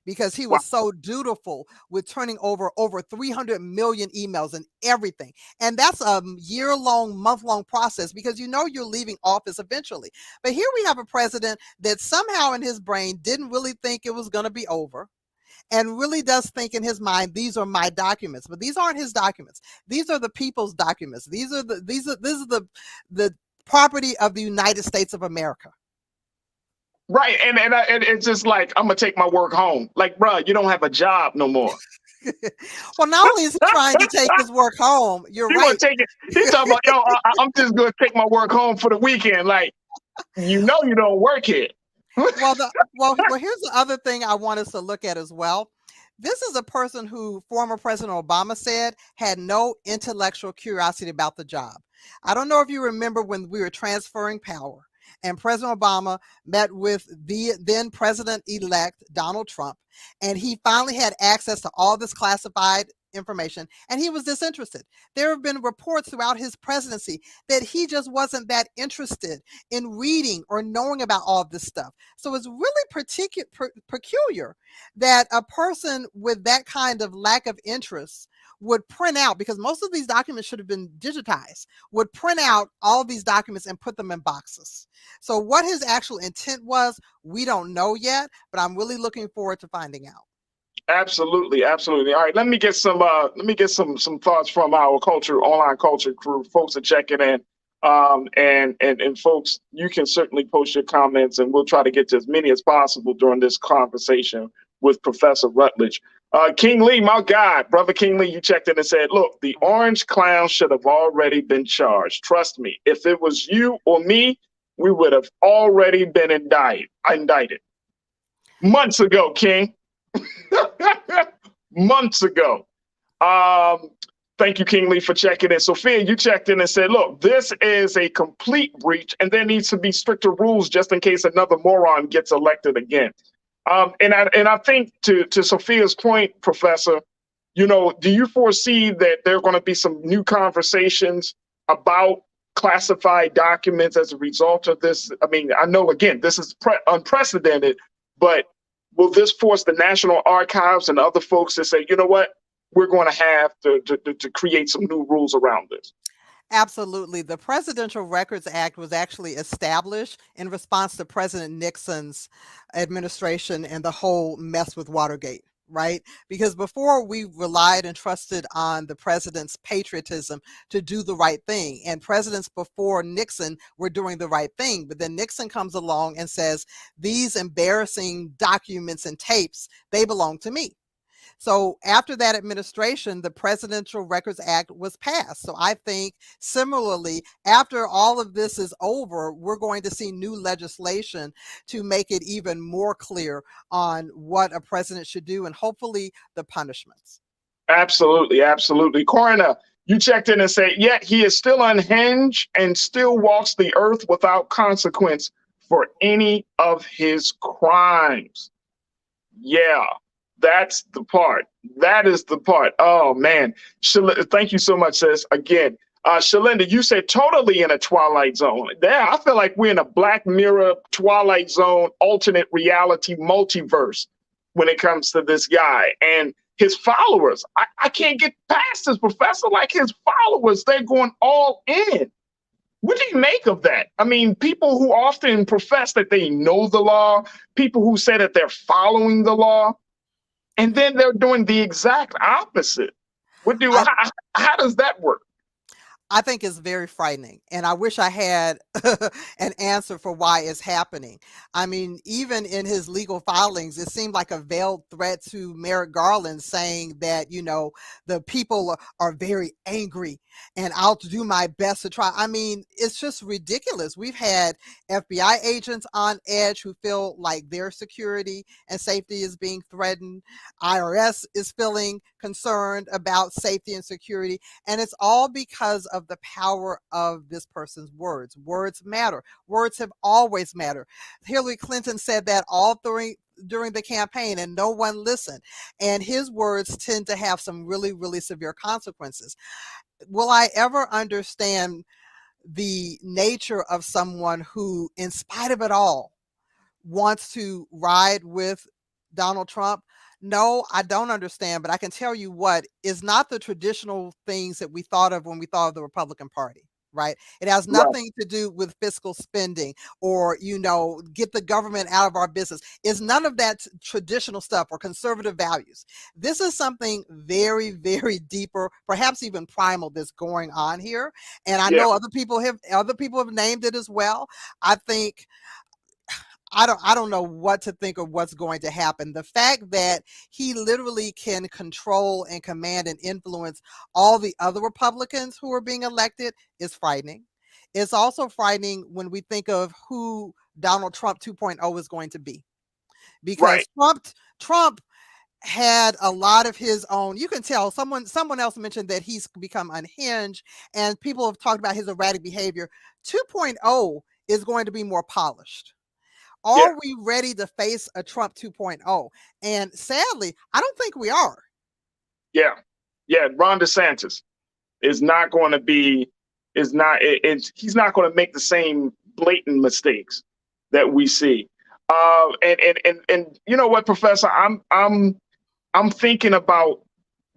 because he was so dutiful with turning over 300 million emails and everything. And that's a year-long, month-long process, because you know you're leaving office eventually. But here we have a president that somehow in his brain didn't really think it was going to be over, and really does think in his mind, these are my documents. But these aren't his documents. These are the people's documents. This is the property of the United States of America. Right. And it's just like, I'm going to take my work home. Like, bro, you don't have a job no more. Well, not only is he trying to take his work home, you're right. He's talking about, yo, I'm just going to take my work home for the weekend. Like, you know, you don't work here. Well, here's the other thing I want us to look at as well. This is a person who former President Obama said had no intellectual curiosity about the job. I don't know if you remember when we were transferring power and President Obama met with the then president-elect Donald Trump, and he finally had access to all this classified information, and he was disinterested. There have been reports throughout his presidency that he just wasn't that interested in reading or knowing about all of this stuff. So it's really peculiar that a person with that kind of lack of interest would print out, because most of these documents should have been digitized, would print out all these documents and put them in boxes. So what his actual intent was, we don't know yet, but I'm really looking forward to finding out. Absolutely, absolutely. All right, let me get some thoughts from our online culture crew. Folks are checking in, and folks, you can certainly post your comments, and we'll try to get to as many as possible during this conversation with Professor Rutledge. King Lee, my God, brother King Lee, you checked in and said, "Look, the orange clown should have already been charged. Trust me, if it was you or me, we would have already been indicted months ago, King." Months ago. Thank you, King Lee, for checking in. Sophia, you checked in and said, look, this is a complete breach, and there needs to be stricter rules just in case another moron gets elected again. And I think to Sophia's point, Professor, you know, do you foresee that there are going to be some new conversations about classified documents as a result of this? I mean, I know, again, this is unprecedented, but will this force the National Archives and other folks to say, you know what, we're going to have to create some new rules around this? Absolutely. The Presidential Records Act was actually established in response to President Nixon's administration and the whole mess with Watergate, right? Because before, we relied and trusted on the president's patriotism to do the right thing. And presidents before Nixon were doing the right thing. But then Nixon comes along and says, these embarrassing documents and tapes, they belong to me. So after that administration, the Presidential Records Act was passed. So I think similarly, after all of this is over, we're going to see new legislation to make it even more clear on what a president should do and hopefully the punishments. Absolutely, absolutely. Coroner, you checked in and said, yet he is still unhinged and still walks the earth without consequence for any of his crimes. Yeah. That's the part. That is the part. Oh, man. Thank you so much, sis. Again, Shalinda, you said totally in a Twilight Zone. Yeah, I feel like we're in a Black Mirror, Twilight Zone, alternate reality multiverse when it comes to this guy and his followers. I can't get past this, Professor. Like, his followers, they're going all in. What do you make of that? I mean, people who often profess that they know the law, people who say that they're following the law, and then they're doing the exact opposite. How does that work? I think it's very frightening, and I wish I had an answer for why it's happening. I mean, even in his legal filings, it seemed like a veiled threat to Merrick Garland, saying that, you know, the people are very angry and I'll do my best to try. I mean, it's just ridiculous. We've had FBI agents on edge who feel like their security and safety is being threatened. IRS is feeling concerned about safety and security, and it's all because of the power of this person's words. Words matter. Words have always mattered. Hillary Clinton said that all during the campaign, and no one listened. And his words tend to have some really, really severe consequences. Will I ever understand the nature of someone who, in spite of it all, wants to ride with Donald Trump? No, I don't understand, but I can tell you what is not the traditional things that we thought of when we thought of the Republican Party, right? It has nothing to do with fiscal spending or, you know, get the government out of our business. It's none of that traditional stuff or conservative values. This is something very, very deeper, perhaps even primal, that's going on here. And I know other people have named it as well. I think I don't know what to think of what's going to happen. The fact that he literally can control and command and influence all the other Republicans who are being elected is frightening. It's also frightening when we think of who Donald Trump 2.0 is going to be. Because Trump had a lot of his own. You can tell someone else mentioned that he's become unhinged, and people have talked about his erratic behavior. 2.0 is going to be more polished. Are we ready to face a Trump 2.0? And sadly, I don't think we are. Yeah. Ron DeSantis is not going to be, he's not going to make the same blatant mistakes that we see. And you know what, Professor, I'm thinking about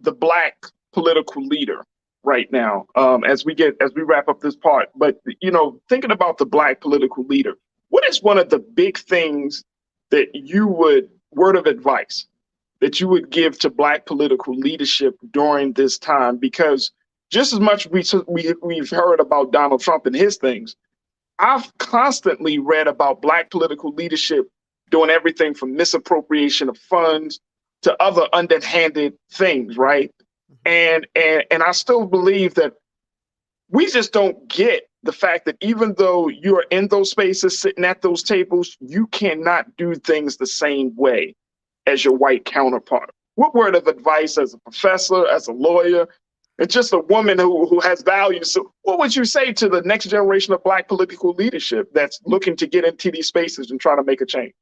the Black political leader right now, as we wrap up this part. But, you know, thinking about the Black political leader, what is one of the big things that word of advice that you would give to Black political leadership during this time? Because just as much we've heard about Donald Trump and his things, I've constantly read about Black political leadership doing everything from misappropriation of funds to other underhanded things, right? And I still believe that we just don't get the fact that even though you're in those spaces, sitting at those tables, you cannot do things the same way as your white counterpart. What word of advice as a professor, as a lawyer, and just a woman who has values? So what would you say to the next generation of Black political leadership that's looking to get into these spaces and try to make a change?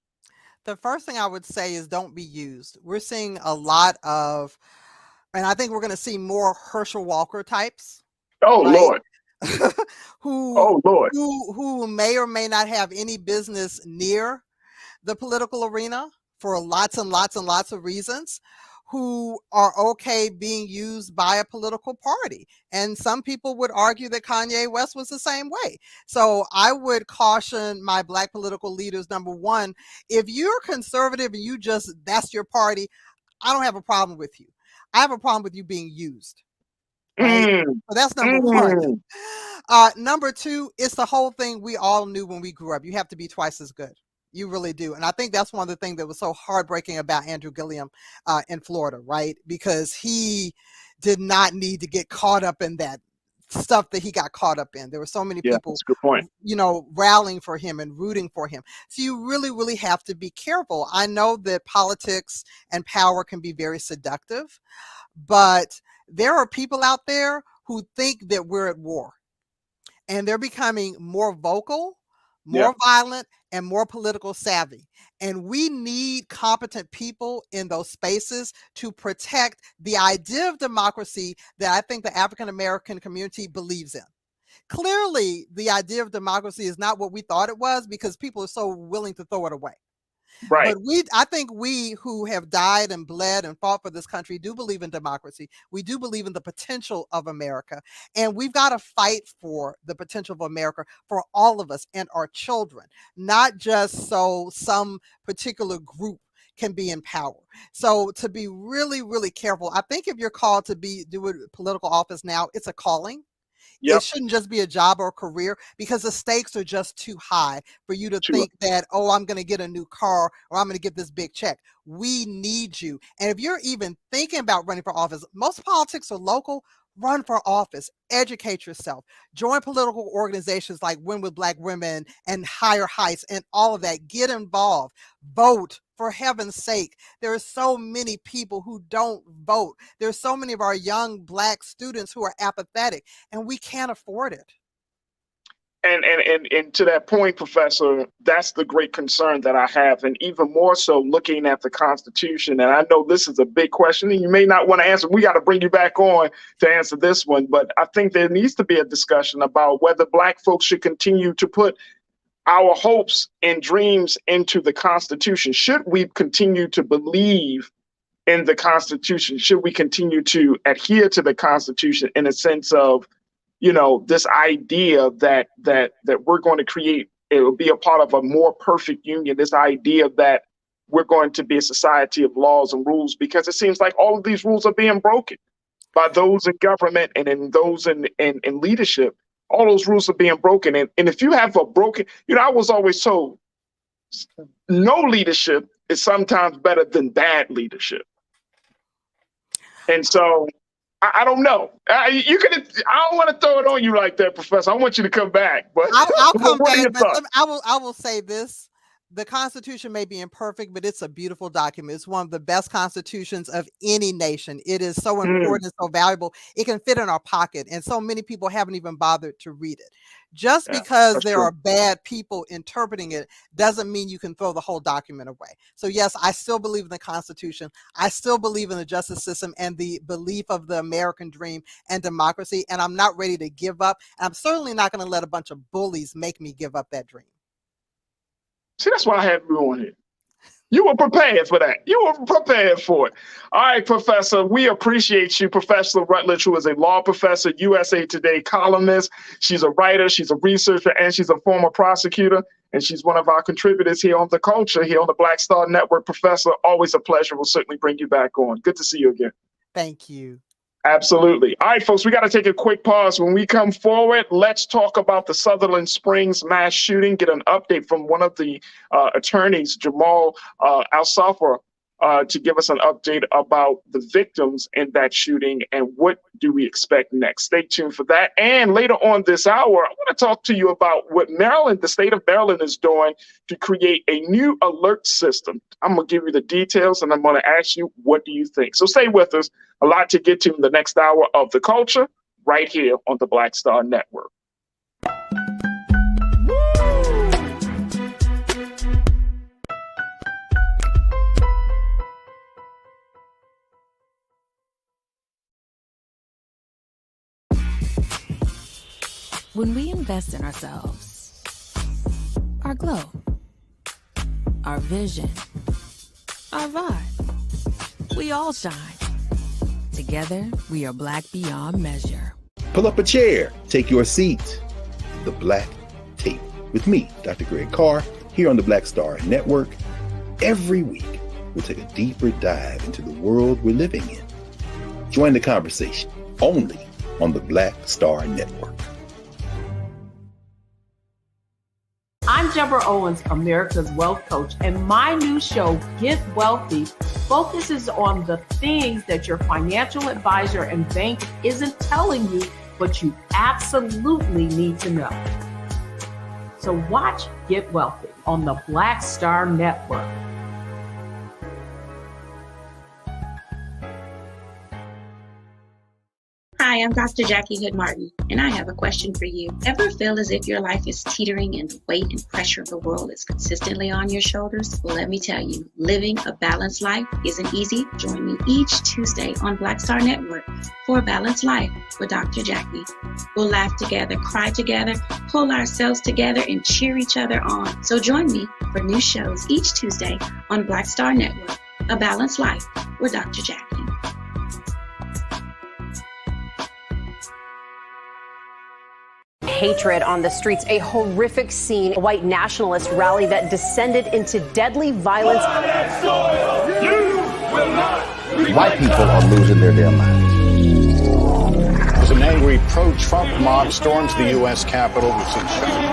The first thing I would say is don't be used. We're seeing a lot of, and I think we're going to see more Herschel Walker types. Oh, right? Lord. who may or may not have any business near the political arena for lots and lots and lots of reasons, who are okay being used by a political party. And some people would argue that Kanye West was the same way. So I would caution my Black political leaders, number one, if you're conservative and that's your party, I don't have a problem with you. I have a problem with you being used. Right? So that's number one. Number two, it's the whole thing we all knew when we grew up. You have to be twice as good. You really do. And I think that's one of the things that was so heartbreaking about Andrew Gillum in Florida, right? Because he did not need to get caught up in that stuff that he got caught up in. There were so many people, you know, rallying for him and rooting for him. So you really, really have to be careful. I know that politics and power can be very seductive, but there are people out there who think that we're at war, and they're becoming more vocal, more violent, and more political savvy. And we need competent people in those spaces to protect the idea of democracy that I think the African American community believes in. Clearly, the idea of democracy is not what we thought it was, because people are so willing to throw it away. Right. But I think we who have died and bled and fought for this country do believe in democracy. We do believe in the potential of America. And we've got to fight for the potential of America for all of us and our children, not just so some particular group can be in power. So to be really, really careful. I think if you're called to do a political office now, it's a calling. Yep. It shouldn't just be a job or a career, because the stakes are just too high for you to think that, oh, I'm going to get a new car or I'm going to get this big check. We need you. And if you're even thinking about running for office, most politics are local. Run for office, educate yourself, join political organizations like Win with Black Women and Higher Heights and all of that. Get involved, vote, for heaven's sake. There are so many people who don't vote. There's so many of our young Black students who are apathetic, and we can't afford it. And to that point, Professor, that's the great concern that I have. And even more so looking at the Constitution. And I know this is a big question and you may not want to answer. We got to bring you back on to answer this one. But I think there needs to be a discussion about whether Black folks should continue to put our hopes and dreams into the Constitution. Should we continue to believe in the Constitution? Should we continue to adhere to the Constitution in a sense of, you know, this idea that we're going to create, it will be a part of a more perfect union, this idea that we're going to be a society of laws and rules, because it seems like all of these rules are being broken by those in government and in those in leadership. All those rules are being broken. And if you have a broken, you know, I was always told no leadership is sometimes better than bad leadership. And so I don't know. I don't want to throw it on you like that, Professor. I want you to come back. But I'll come back. But I will say this. The Constitution may be imperfect, but it's a beautiful document. It's one of the best constitutions of any nation. It is so important and so valuable. It can fit in our pocket. And so many people haven't even bothered to read it. Just because there are bad people interpreting it doesn't mean you can throw the whole document away. So yes, I still believe in the Constitution. I still believe in the justice system and the belief of the American dream and democracy. And I'm not ready to give up. And I'm certainly not going to let a bunch of bullies make me give up that dream. See, that's why I had you on here. You were prepared for that. You were prepared for it. All right, Professor, we appreciate you. Professor Rutledge, who is a law professor, USA Today columnist. She's a writer, she's a researcher, and she's a former prosecutor. And she's one of our contributors here on The Culture, here on the Black Star Network. Professor, always a pleasure. We'll certainly bring you back on. Good to see you again. Thank you. Absolutely. All right, folks, we got to take a quick pause. When we come forward, let's talk about the Sutherland Springs mass shooting, get an update from one of the attorneys, Jamal Al-Safar, to give us an update about the victims in that shooting and what do we expect next. Stay tuned for that. And later on this hour, I want to talk to you about what Maryland, the state of Maryland, is doing to create a new alert system. I'm going to give you the details and I'm going to ask you, what do you think? So stay with us. A lot to get to in the next hour of The Culture right here on the Black Star Network. When we invest in ourselves, our glow, our vision, our vibe, we all shine. Together, we are Black beyond measure. Pull up a chair, take your seat. The Black Tape with me, Dr. Greg Carr, here on the Black Star Network. Every week, we'll take a deeper dive into the world we're living in. Join the conversation only on the Black Star Network. I'm Deborah Owens, America's Wealth Coach, and my new show, Get Wealthy, focuses on the things that your financial advisor and bank isn't telling you, but you absolutely need to know. So watch Get Wealthy on the Black Star Network. Hi, I'm Dr. Jackie Hood Martin, and I have a question for you. Ever feel as if your life is teetering and the weight and pressure of the world is consistently on your shoulders? Well, let me tell you, living a balanced life isn't easy. Join me each Tuesday on Black Star Network for A Balanced Life with Dr. Jackie. We'll laugh together, cry together, pull ourselves together, and cheer each other on. So join me for new shows each Tuesday on Black Star Network, A Balanced Life with Dr. Jackie. Hatred on the streets, a horrific scene, a white nationalist rally that descended into deadly violence. White people are losing their damn minds. As an angry pro-Trump mob storms the U.S. Capitol, we've seen shootings.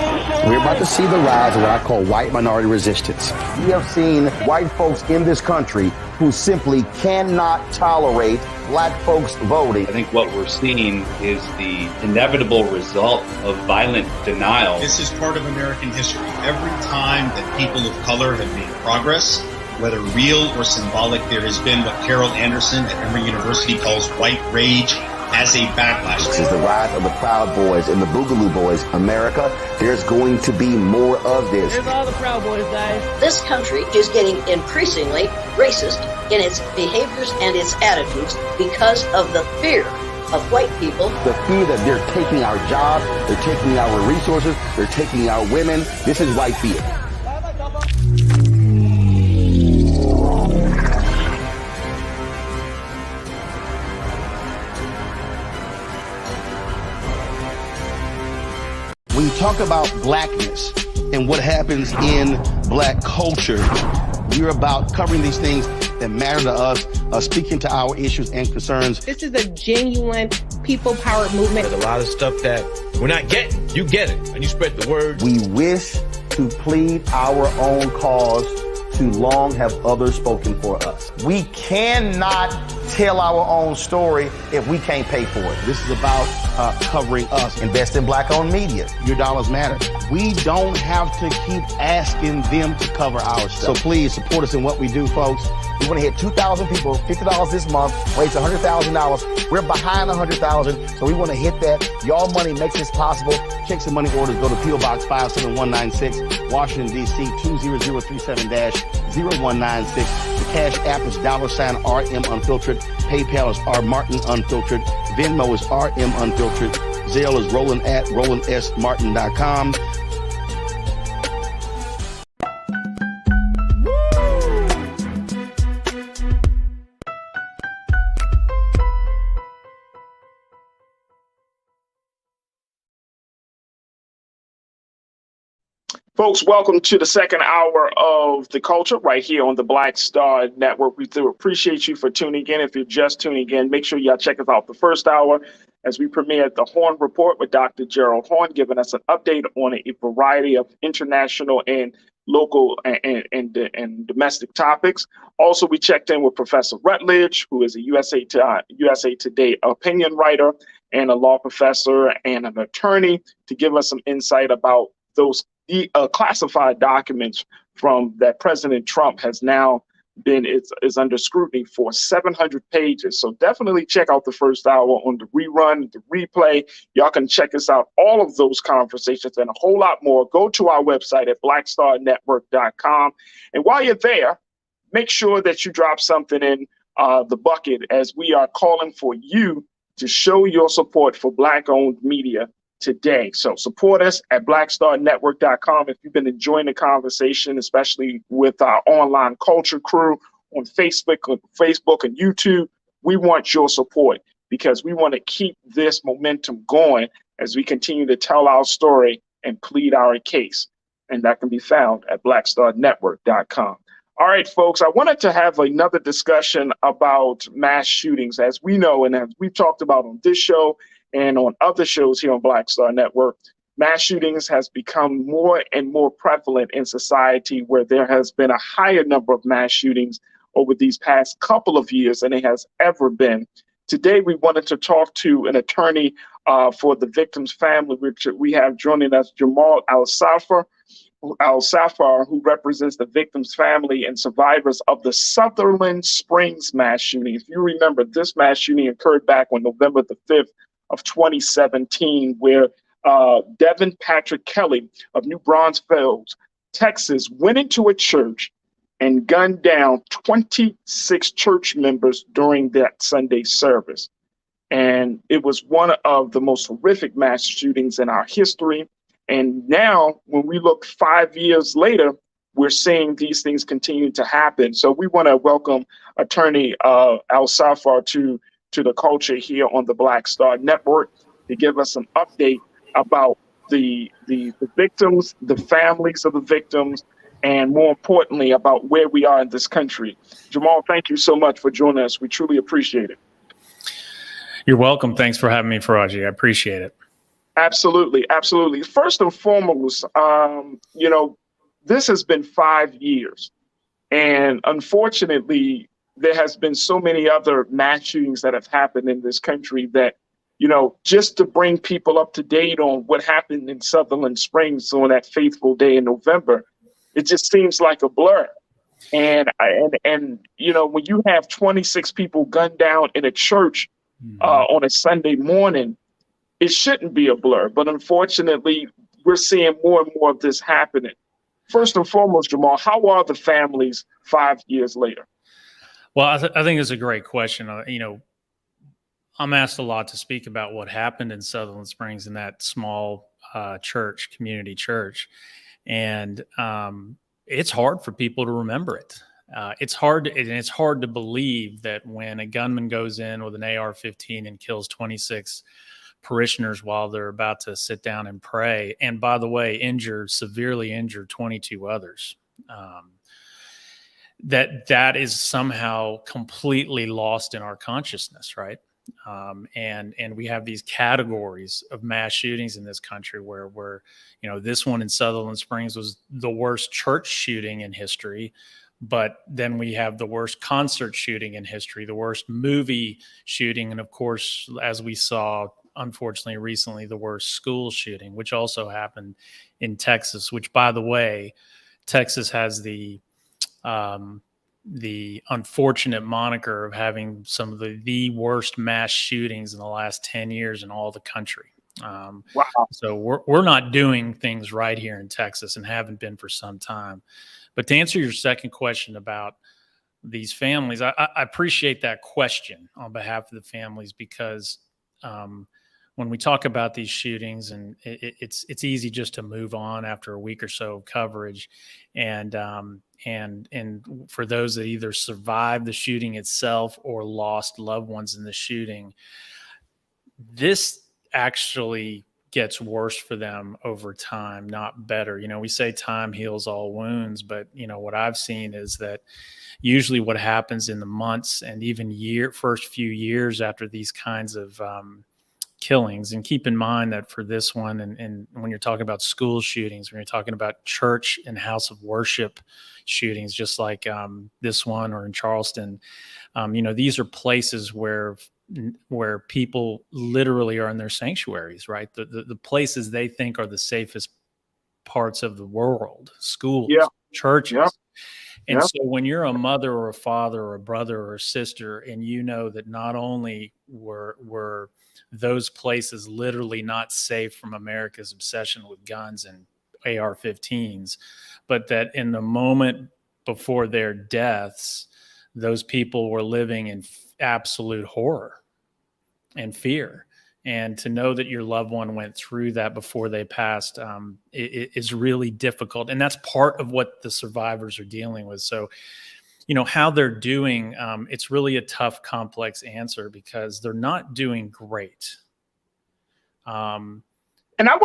We're about to see the rise of what I call white minority resistance. We have seen white folks in this country who simply cannot tolerate black folks voting. I think what we're seeing is the inevitable result of violent denial. This is part of American history. Every time that people of color have made progress, whether real or symbolic, there has been what Carol Anderson at Emory University calls white rage as a backlash. This is the rise of the Proud Boys and the Boogaloo Boys. America, there's going to be more of this. Here's all the Proud Boys, guys. This country is getting increasingly racist in its behaviors and its attitudes because of the fear of white people. The fear that they're taking our jobs, they're taking our resources, they're taking our women. This is white fear. When you talk about blackness and what happens in black culture, we're about covering these things that matter to us, speaking to our issues and concerns. This is a genuine people-powered movement. There's a lot of stuff that we're not getting. You get it, and you spread the word. We wish to plead our own cause. Too long have others spoken for us. We cannot tell our own story if we can't pay for it. This is about covering us. Invest in black-owned media. Your dollars matter. We don't have to keep asking them to cover our stuff. So please support us in what we do, folks. We want to hit 2,000 people, $50 this month, raise $100,000. We're behind 100,000, so we want to hit that. Y'all money makes this possible. Checks and money orders go to PO Box 57196, Washington, D.C. 20037-0196. The Cash App is $RM Unfiltered. PayPal is R Martin Unfiltered. Venmo is RM Unfiltered. Zelle is Roland at RolandSMartin.com. Folks, welcome to the second hour of The Culture right here on the Black Star Network. We do appreciate you for tuning in. If you're just tuning in, make sure y'all check us out the first hour as we premiered the Horn Report with Dr. Gerald Horn, giving us an update on a variety of international and local and domestic topics. Also, we checked in with Professor Rutledge, who is a USA Today opinion writer and a law professor and an attorney, to give us some insight about those classified documents from that President Trump has now been is under scrutiny for 700 pages. So definitely check out the first hour on the rerun, the replay. Y'all can check us out, all of those conversations and a whole lot more. Go to our website at blackstarnetwork.com. And while you're there, make sure that you drop something in the bucket, as we are calling for you to show your support for Black-owned media today. So support us at blackstarnetwork.com. If you've been enjoying the conversation, especially with our online culture crew on Facebook and YouTube, we want your support, because we want to keep this momentum going as we continue to tell our story and plead our case. And that can be found at blackstarnetwork.com. All right, folks, I wanted to have another discussion about mass shootings. As we know, and as we've talked about on this show and on other shows here on Black Star Network, mass shootings has become more and more prevalent in society, where there has been a higher number of mass shootings over these past couple of years than it has ever been. Today, we wanted to talk to an attorney for the victim's family, which we have joining us, Jamal Al-Safar, who represents the victim's family and survivors of the Sutherland Springs mass shooting. If you remember, this mass shooting occurred back on November the 5th of 2017, where Devin Patrick Kelly of New Braunfels, Texas, went into a church and gunned down 26 church members during that Sunday service. And it was one of the most horrific mass shootings in our history. And now, when we look 5 years later, we're seeing these things continue to happen. So we want to welcome Attorney Al Safar to the culture here on the Black Star Network to give us an update about the victims, the families of the victims, and more importantly, about where we are in this country. Jamal, thank you so much for joining us. We truly appreciate it. You're welcome. Thanks for having me, Farajii. I appreciate it. Absolutely. Absolutely. First and foremost, this has been 5 years. And unfortunately, there has been so many other mass shootings that have happened in this country that, just to bring people up to date on what happened in Sutherland Springs on that fateful day in November, it just seems like a blur. And when you have 26 people gunned down in a church on a Sunday morning, it shouldn't be a blur. But unfortunately, we're seeing more and more of this happening. First and foremost, Jamal, how are the families 5 years later? Well, I think it's a great question. I'm asked a lot to speak about what happened in Sutherland Springs in that small community church. And it's hard for people to remember it. It's hard to believe that when a gunman goes in with an AR-15 and kills 26 parishioners while they're about to sit down and pray, and by the way, severely injured 22 others, that is somehow completely lost in our consciousness, right? And we have these categories of mass shootings in this country where this one in Sutherland Springs was the worst church shooting in history, but then we have the worst concert shooting in history, the worst movie shooting, and of course, as we saw unfortunately recently, the worst school shooting, which also happened in Texas, which, by the way, Texas has the unfortunate moniker of having some of the worst mass shootings in the last 10 years in all the country. Wow. So we're not doing things right here in Texas and haven't been for some time. But to answer your second question about these families, I appreciate that question on behalf of the families, because when we talk about these shootings, and it's easy just to move on after a week or so of coverage, and for those that either survived the shooting itself or lost loved ones in the shooting, this actually gets worse for them over time, not better. We say time heals all wounds, but what I've seen is that usually what happens in the months and even first few years after these kinds of killings, and keep in mind that for this one, and when you're talking about school shootings, when you're talking about church and house of worship shootings, just like this one or in Charleston, these are places where people literally are in their sanctuaries, right? The places they think are the safest parts of the world, schools, churches. Yeah. And so when you're a mother or a father or a brother or a sister, and you know that not only were those places literally not safe from America's obsession with guns and AR-15s, but that in the moment before their deaths, those people were living in absolute horror and fear. And to know that your loved one went through that before they passed, it is really difficult. And that's part of what the survivors are dealing with. So, how they're doing, it's really a tough, complex answer, because they're not doing great. And I'm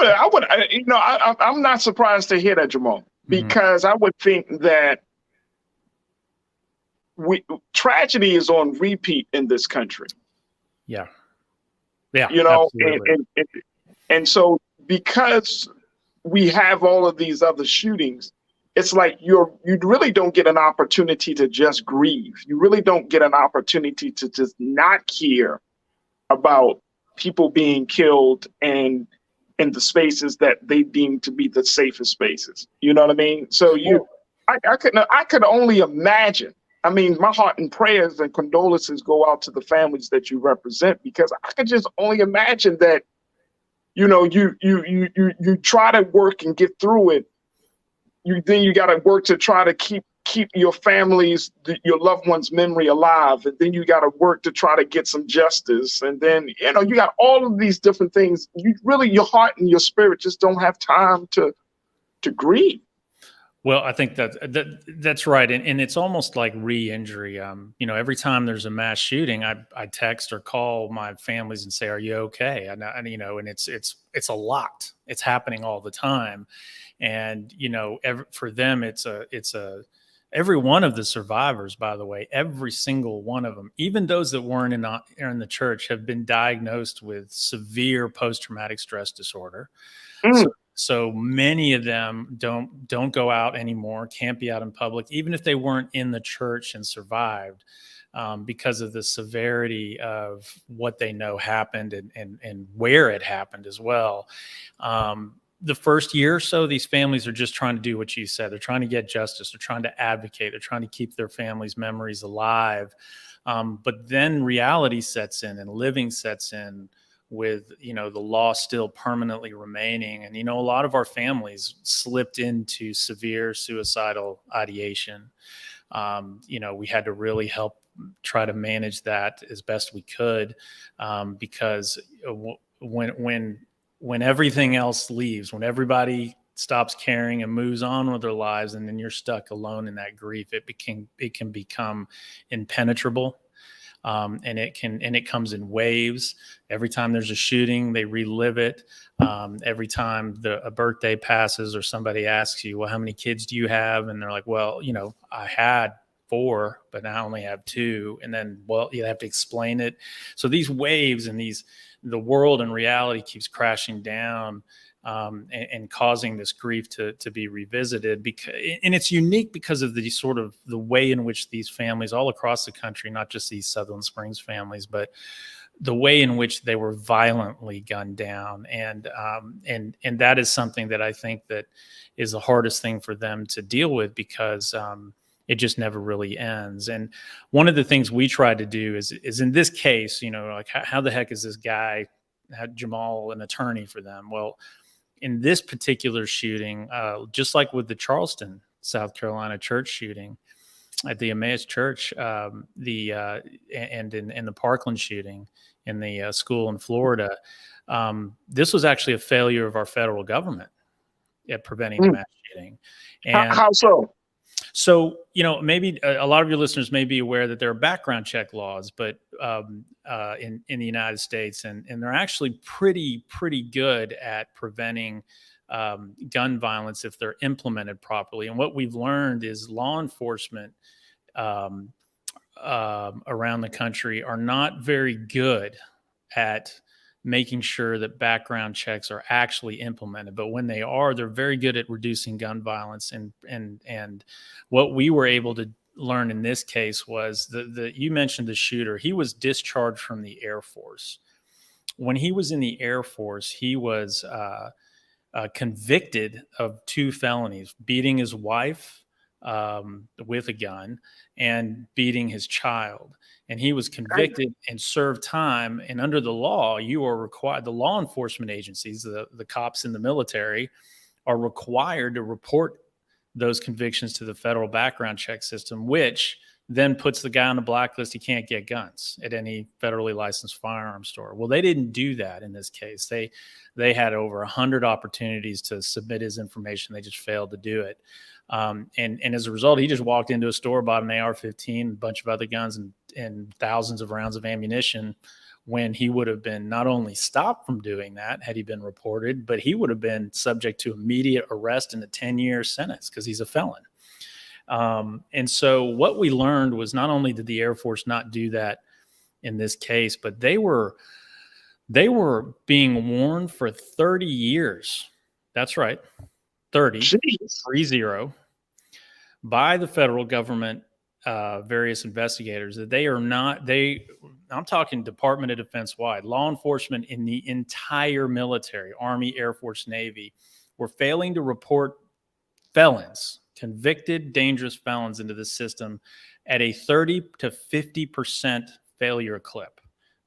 not surprised to hear that, Jamal, because I would think that tragedy is on repeat in this country. Yeah. Yeah, and so because we have all of these other shootings, it's like you really don't get an opportunity to just grieve. You really don't get an opportunity to just not care about people being killed and in the spaces that they deem to be the safest spaces. You know what I mean? So I could only imagine. I mean, my heart and prayers and condolences go out to the families that you represent, because I could just only imagine that, you try to work and get through it. Then you got to work to try to keep your families, your loved ones' memory alive. And then you got to work to try to get some justice. And then, you got all of these different things. Your heart and your spirit just don't have time to grieve. Well, I think that's right, and it's almost like re-injury. Every time there's a mass shooting, I text or call my families and say, "Are you okay?" And it's a lot. It's happening all the time, and for them, it's a every one of the survivors, by the way, every single one of them, even those that weren't in the church, have been diagnosed with severe post-traumatic stress disorder. So many of them don't go out anymore, can't be out in public, even if they weren't in the church and survived, because of the severity of what they know happened and where it happened as well. The first year or so, these families are just trying to do what you said. They're trying to get justice. They're trying to advocate. They're trying to keep their families' memories alive. But then reality sets in and living sets in, with the law still permanently remaining. And a lot of our families slipped into severe suicidal ideation. We had to really help try to manage that as best we could, because when everything else leaves, when everybody stops caring and moves on with their lives, and then you're stuck alone in that grief, it can become impenetrable. And it comes in waves. Every time there's a shooting, they relive it. Every time a birthday passes or somebody asks you, well, how many kids do you have? And they're like, well, I had 4, but now I only have 2. And then, well, you have to explain it. So these waves and the world and reality keeps crashing down, and causing this grief to be revisited. And it's unique because of the way in which these families all across the country, not just these Sutherland Springs families, but the way in which they were violently gunned down. And that is something that I think that is the hardest thing for them to deal with, because it just never really ends. And one of the things we tried to do is in this case, like how the heck is this guy, had Jamal an attorney for them? Well, in this particular shooting, just like with the Charleston, South Carolina church shooting at the Emmaus Church, and in the Parkland shooting in the school in Florida, this was actually a failure of our federal government at preventing the mass shooting. And how so? So, maybe a lot of your listeners may be aware that there are background check laws, but in the United States, and they're actually pretty good at preventing gun violence if they're implemented properly. And what we've learned is law enforcement around the country are not very good at making sure that background checks are actually implemented. But when they are, they're very good at reducing gun violence. And what we were able to learn in this case was you mentioned the shooter. He was discharged from the Air Force. When he was in the Air Force, he was convicted of 2 felonies: beating his wife with a gun and beating his child. And he was convicted and served time. And under the law, you are required, the law enforcement agencies, the cops in the military, are required to report those convictions to the federal background check system, which then puts the guy on the blacklist. He can't get guns at any federally licensed firearms store. Well, they didn't do that in this case. They had over 100 opportunities to submit his information. They just failed to do it. And as a result, he just walked into a store, bought an AR-15, a bunch of other guns, and thousands of rounds of ammunition, when he would have been not only stopped from doing that had he been reported, but he would have been subject to immediate arrest and a 10-year sentence because he's a felon. And so what we learned was, not only did the Air Force not do that in this case, but they were being warned for 30 years. That's right. 30 by the federal government, various investigators, that I'm talking Department of Defense wide, law enforcement in the entire military, Army, Air Force, Navy, were failing to report felons, convicted dangerous felons, into the system at a 30 to 50% failure clip.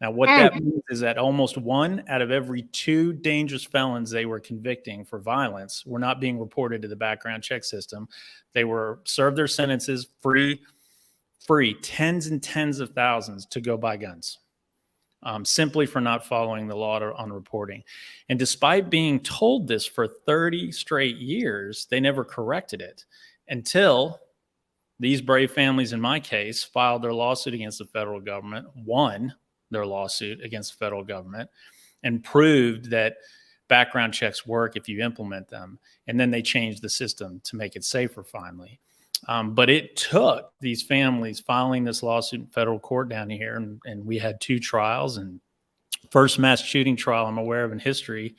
Now, what that means is that almost 1 out of every 2 dangerous felons they were convicting for violence were not being reported to the background check system. They were served their sentences free, tens and tens of thousands to go buy guns. simply for not following the law on reporting. And despite being told this for 30 straight years, they never corrected it until these brave families, in my case, filed their lawsuit against the federal government, won their lawsuit against the federal government, and proved that background checks work if you implement them. And then they changed the system to make it safer finally. But it took these families filing this lawsuit in federal court down here, and we had 2 trials, and first mass shooting trial I'm aware of in history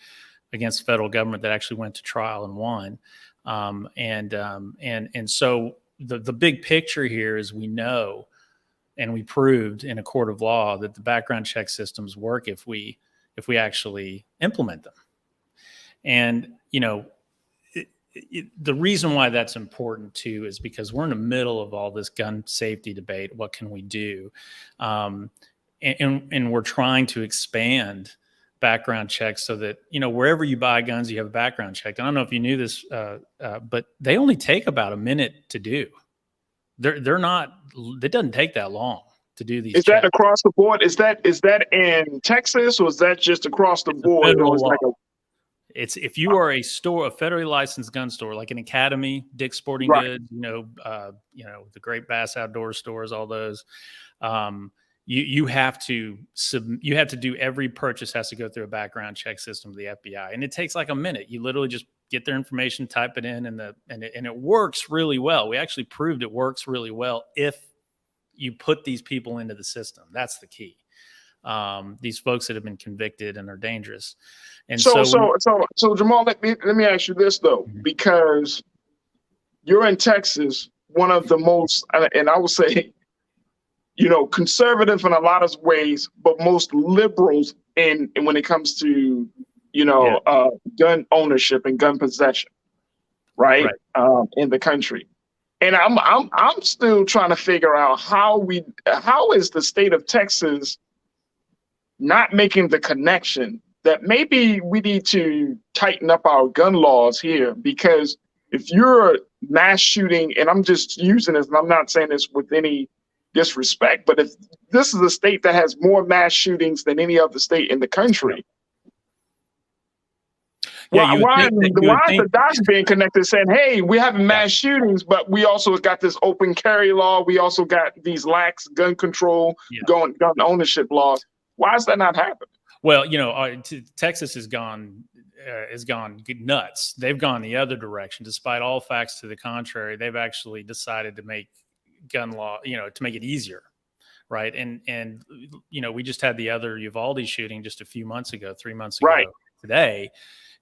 against the federal government that actually went to trial and won. And so the big picture here is we know, and we proved in a court of law, that the background check systems work if we actually implement them. And, you know, the reason why that's important too is because we're in the middle of all this gun safety debate. What can we do? And we're trying to expand background checks so that, you know, wherever you buy guns, you have a background check. I don't know if you knew this, but they only take about a minute to do. They're not, it doesn't take that long to do these. Is checks. that across the board? Is that in Texas, or is that just across the board? It's if you are a store, a federally licensed gun store, like an Academy, Dick's Sporting Goods, you know, the Great Bass Outdoor Stores, all those. You have to do, every purchase has to go through a background check system of the FBI, and it takes like a minute. You literally just get their information, type it in, and it works really well. We actually proved it works really well if you put these people into the system. That's the key. These folks that have been convicted and are dangerous. And so Jamal, let me ask you this though, because you're in Texas, one of the most, and I would say, you know, conservative in a lot of ways, but most liberals in when it comes to, you know, gun ownership and gun possession, right. In the country. And I'm still trying to figure out how is the state of Texas not making the connection that maybe we need to tighten up our gun laws here, because if you're mass shooting, and I'm just using this, and I'm not saying this with any disrespect, but if this is a state that has more mass shootings than any other state in the country, why is the dots being connected saying, hey, we're having mass shootings, but we also got this open carry law, we also got these lax gun control, gun ownership laws? Why is that not happening? Well, you know, Texas has gone nuts. They've gone the other direction. Despite all facts to the contrary, they've actually decided to make gun law, you know, to make it easier, right? And you know, we just had the other Uvalde shooting just a few months ago, 3 months ago today,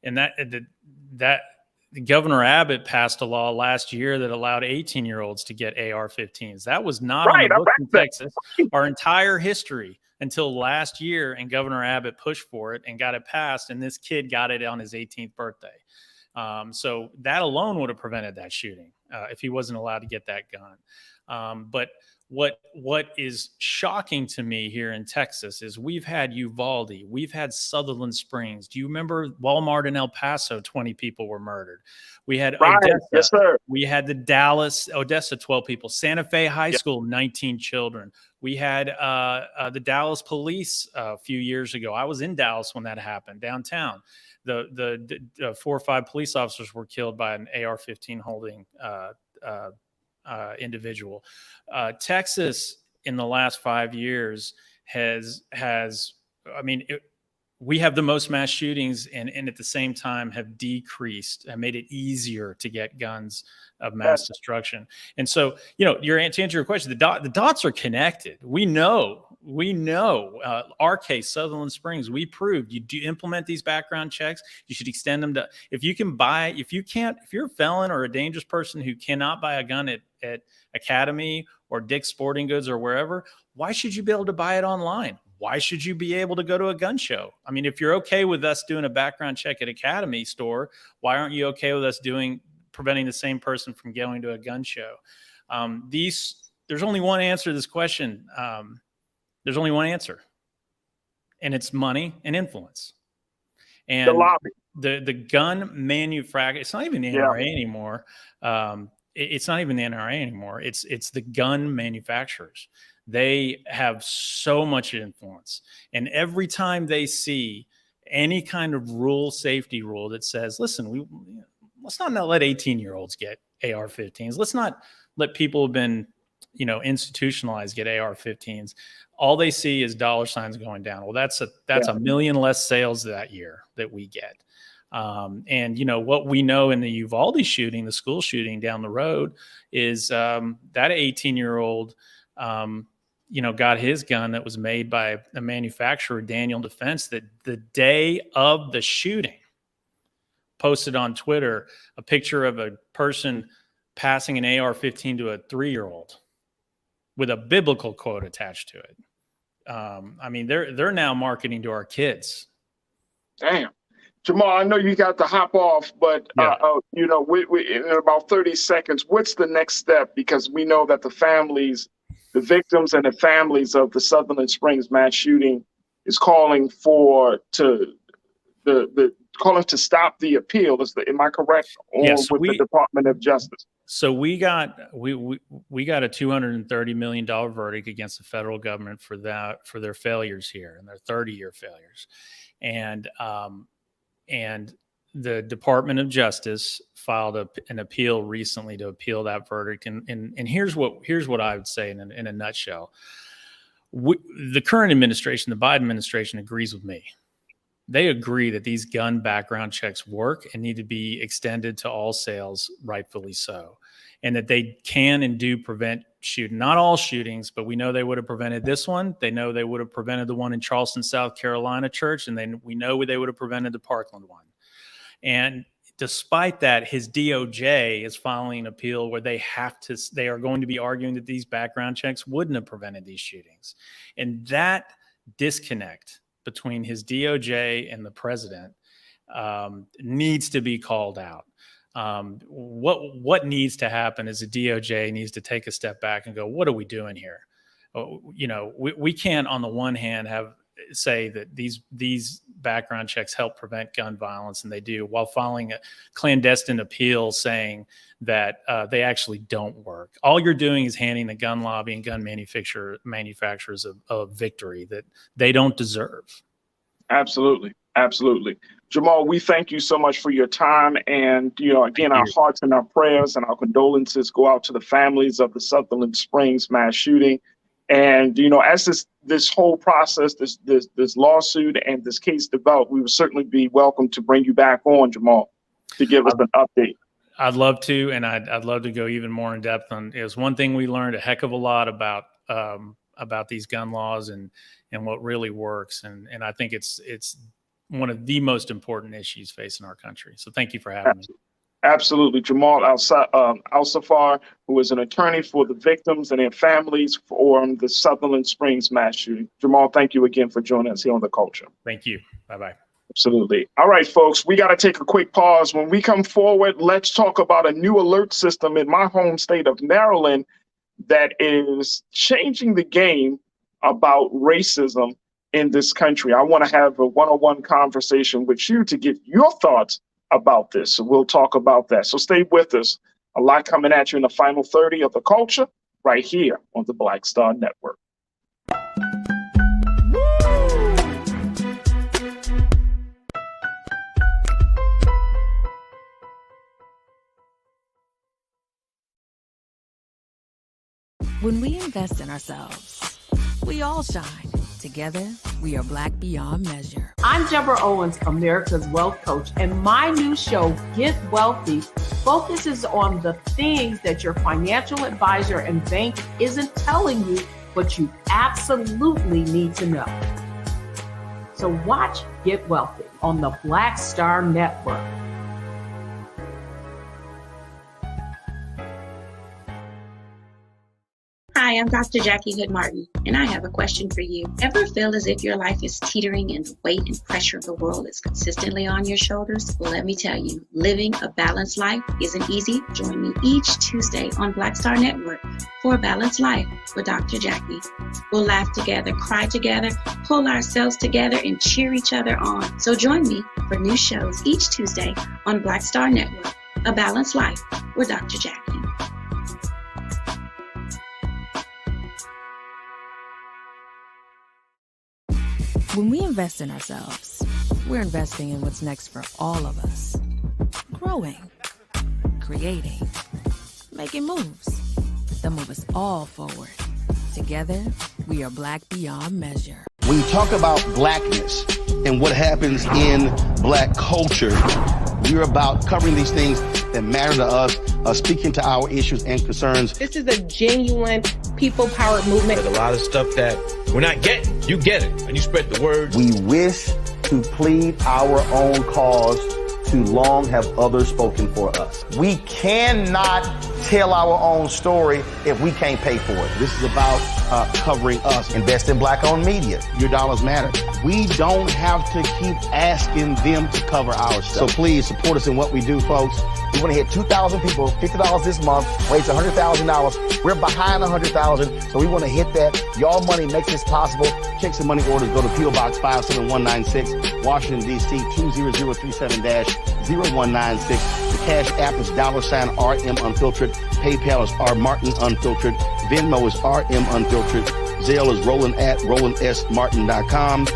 and that Governor Abbott passed a law last year that allowed 18-year-olds to get AR-15s. That was not on the books in Texas our entire history until last year, and Governor Abbott pushed for it and got it passed, and this kid got it on his 18th birthday. So that alone would have prevented that shooting if he wasn't allowed to get that gun. But what is shocking to me here in Texas is we've had Uvalde, we've had Sutherland Springs. Do you remember Walmart in El Paso? 20 people were murdered. We had Odessa. Yes, sir. We had Odessa, 12 people. Santa Fe High School, 19 children. We had the Dallas police a few years ago. I was in Dallas when that happened, downtown. The 4 or 5 police officers were killed by an AR-15 holding individual. Texas in the last 5 years has I mean, we have the most mass shootings and at the same time have decreased and made it easier to get guns of mass destruction. And so, you know, to answer your question, the dots are connected. We know, our case, Sutherland Springs, we proved you do implement these background checks. You should extend them to, if you're a felon or a dangerous person who cannot buy a gun at Academy or Dick's Sporting Goods or wherever, why should you be able to buy it online? Why should you be able to go to a gun show? I mean, if you're okay with us doing a background check at Academy store, why aren't you okay with us preventing the same person from going to a gun show? There's only one answer to this question. There's only one answer, and it's money and influence. And the lobby. The gun manufacturer, it's not even the NRA anymore. It's not even the NRA anymore. It's the gun manufacturers. They have so much influence. And every time they see any kind of safety rule that says, listen, let's not let 18-year-olds get AR-15s. Let's not let people who've been, institutionalized get AR-15s. All they see is dollar signs going down. Well, that's a million less sales that year that we get. And what we know in the Uvalde shooting, the school shooting down the road, is that 18-year-old, got his gun that was made by a manufacturer, Daniel Defense, that the day of the shooting posted on Twitter a picture of a person passing an AR-15 to a 3-year-old with a biblical quote attached to it. They're now marketing to our kids. Damn. Jamal, I know you got to hop off, but we in about 30 seconds, what's the next step? Because we know that the victims and the families of the Sutherland Springs mass shooting is calling to stop the appeal. Am I correct? Yes, the Department of Justice. So we got a $230 million verdict against the federal government for their failures here and their 30-year failures, and the Department of Justice filed an appeal recently to appeal that verdict. And here's what I would say in a nutshell. The current administration, the Biden administration, agrees with me. They agree that these gun background checks work and need to be extended to all sales, rightfully so, and that they can and do prevent shooting. Not all shootings, but we know they would have prevented this one. They know they would have prevented the one in Charleston, South Carolina church, and then we know they would have prevented the Parkland one. And despite that, his DOJ is filing an appeal where they are going to be arguing that these background checks wouldn't have prevented these shootings. And that disconnect between his DOJ and the president needs to be called out. What needs to happen is the DOJ needs to take a step back and go, what are we doing here? We can't, on the one hand, say that these background checks help prevent gun violence, and they do, while filing a clandestine appeal saying that they actually don't work. All you're doing is handing the gun lobby and gun manufacturers a victory that they don't deserve. Absolutely. Jamal, we thank you so much for your time. And, again, our hearts and our prayers and our condolences go out to the families of the Sutherland Springs mass shooting. And, as this whole process, this lawsuit and this case develop, we would certainly be welcome to bring you back on, Jamal, to give us an update. I'd love to, and I'd love to go even more in depth on. It was one thing we learned a heck of a lot about these gun laws and what really works, and I think it's one of the most important issues facing our country. So thank you for having me. Absolutely. Jamal Al-Safar, who is an attorney for the victims and their families for the Sutherland Springs mass shooting. Jamal, thank you again for joining us here on The Culture. Thank you. Bye-bye. Absolutely. All right, folks, we got to take a quick pause. When we come forward, let's talk about a new alert system in my home state of Maryland that is changing the game about racism in this country. I want to have a one-on-one conversation with you to get your thoughts about this. So we'll talk about that. So stay with us. A lot coming at you in the final 30 of The Culture right here on the Black Star Network. When we invest in ourselves, we all shine. Together, we are Black beyond measure. I'm Deborah Owens, America's Wealth Coach, and my new show, Get Wealthy, focuses on the things that your financial advisor and bank isn't telling you, but you absolutely need to know. So watch Get Wealthy on the Black Star Network. Hi, I'm Dr. Jackie Hood Martin, and I have a question for you. Ever feel as if your life is teetering and the weight and pressure of the world is consistently on your shoulders? Well, let me tell you, living a balanced life isn't easy. Join me each Tuesday on Black Star Network for A Balanced Life with Dr. Jackie. We'll laugh together, cry together, pull ourselves together, and cheer each other on. So join me for new shows each Tuesday on Black Star Network, A Balanced Life with Dr. Jackie. When we invest in ourselves, we're investing in what's next for all of us. Growing, creating, making moves that move us all forward. Together, we are Black beyond measure. When you talk about blackness and what happens in Black culture, we're about covering these things that matter to us, speaking to our issues and concerns. This is a genuine people-powered movement. There's a lot of stuff that we're not getting. You get it, and you spread the word. We wish to plead our own cause. Too long have others spoken for us. We cannot tell our own story if we can't pay for it. This is about covering us. Invest in Black-owned media. Your dollars matter. We don't have to keep asking them to cover our stuff. So please support us in what we do, folks. We want to hit 2,000 people, $50 this month, raise $100,000. We're behind 100,000, so we want to hit that. Y'all money makes this possible. Checks and money orders go to P.O. Box 57196, Washington, D.C. 20037-0196. The Cash App is $RM Unfiltered. PayPal is R Martin Unfiltered. Venmo is RM Unfiltered. Zelle is Roland@RolandSMartin.com.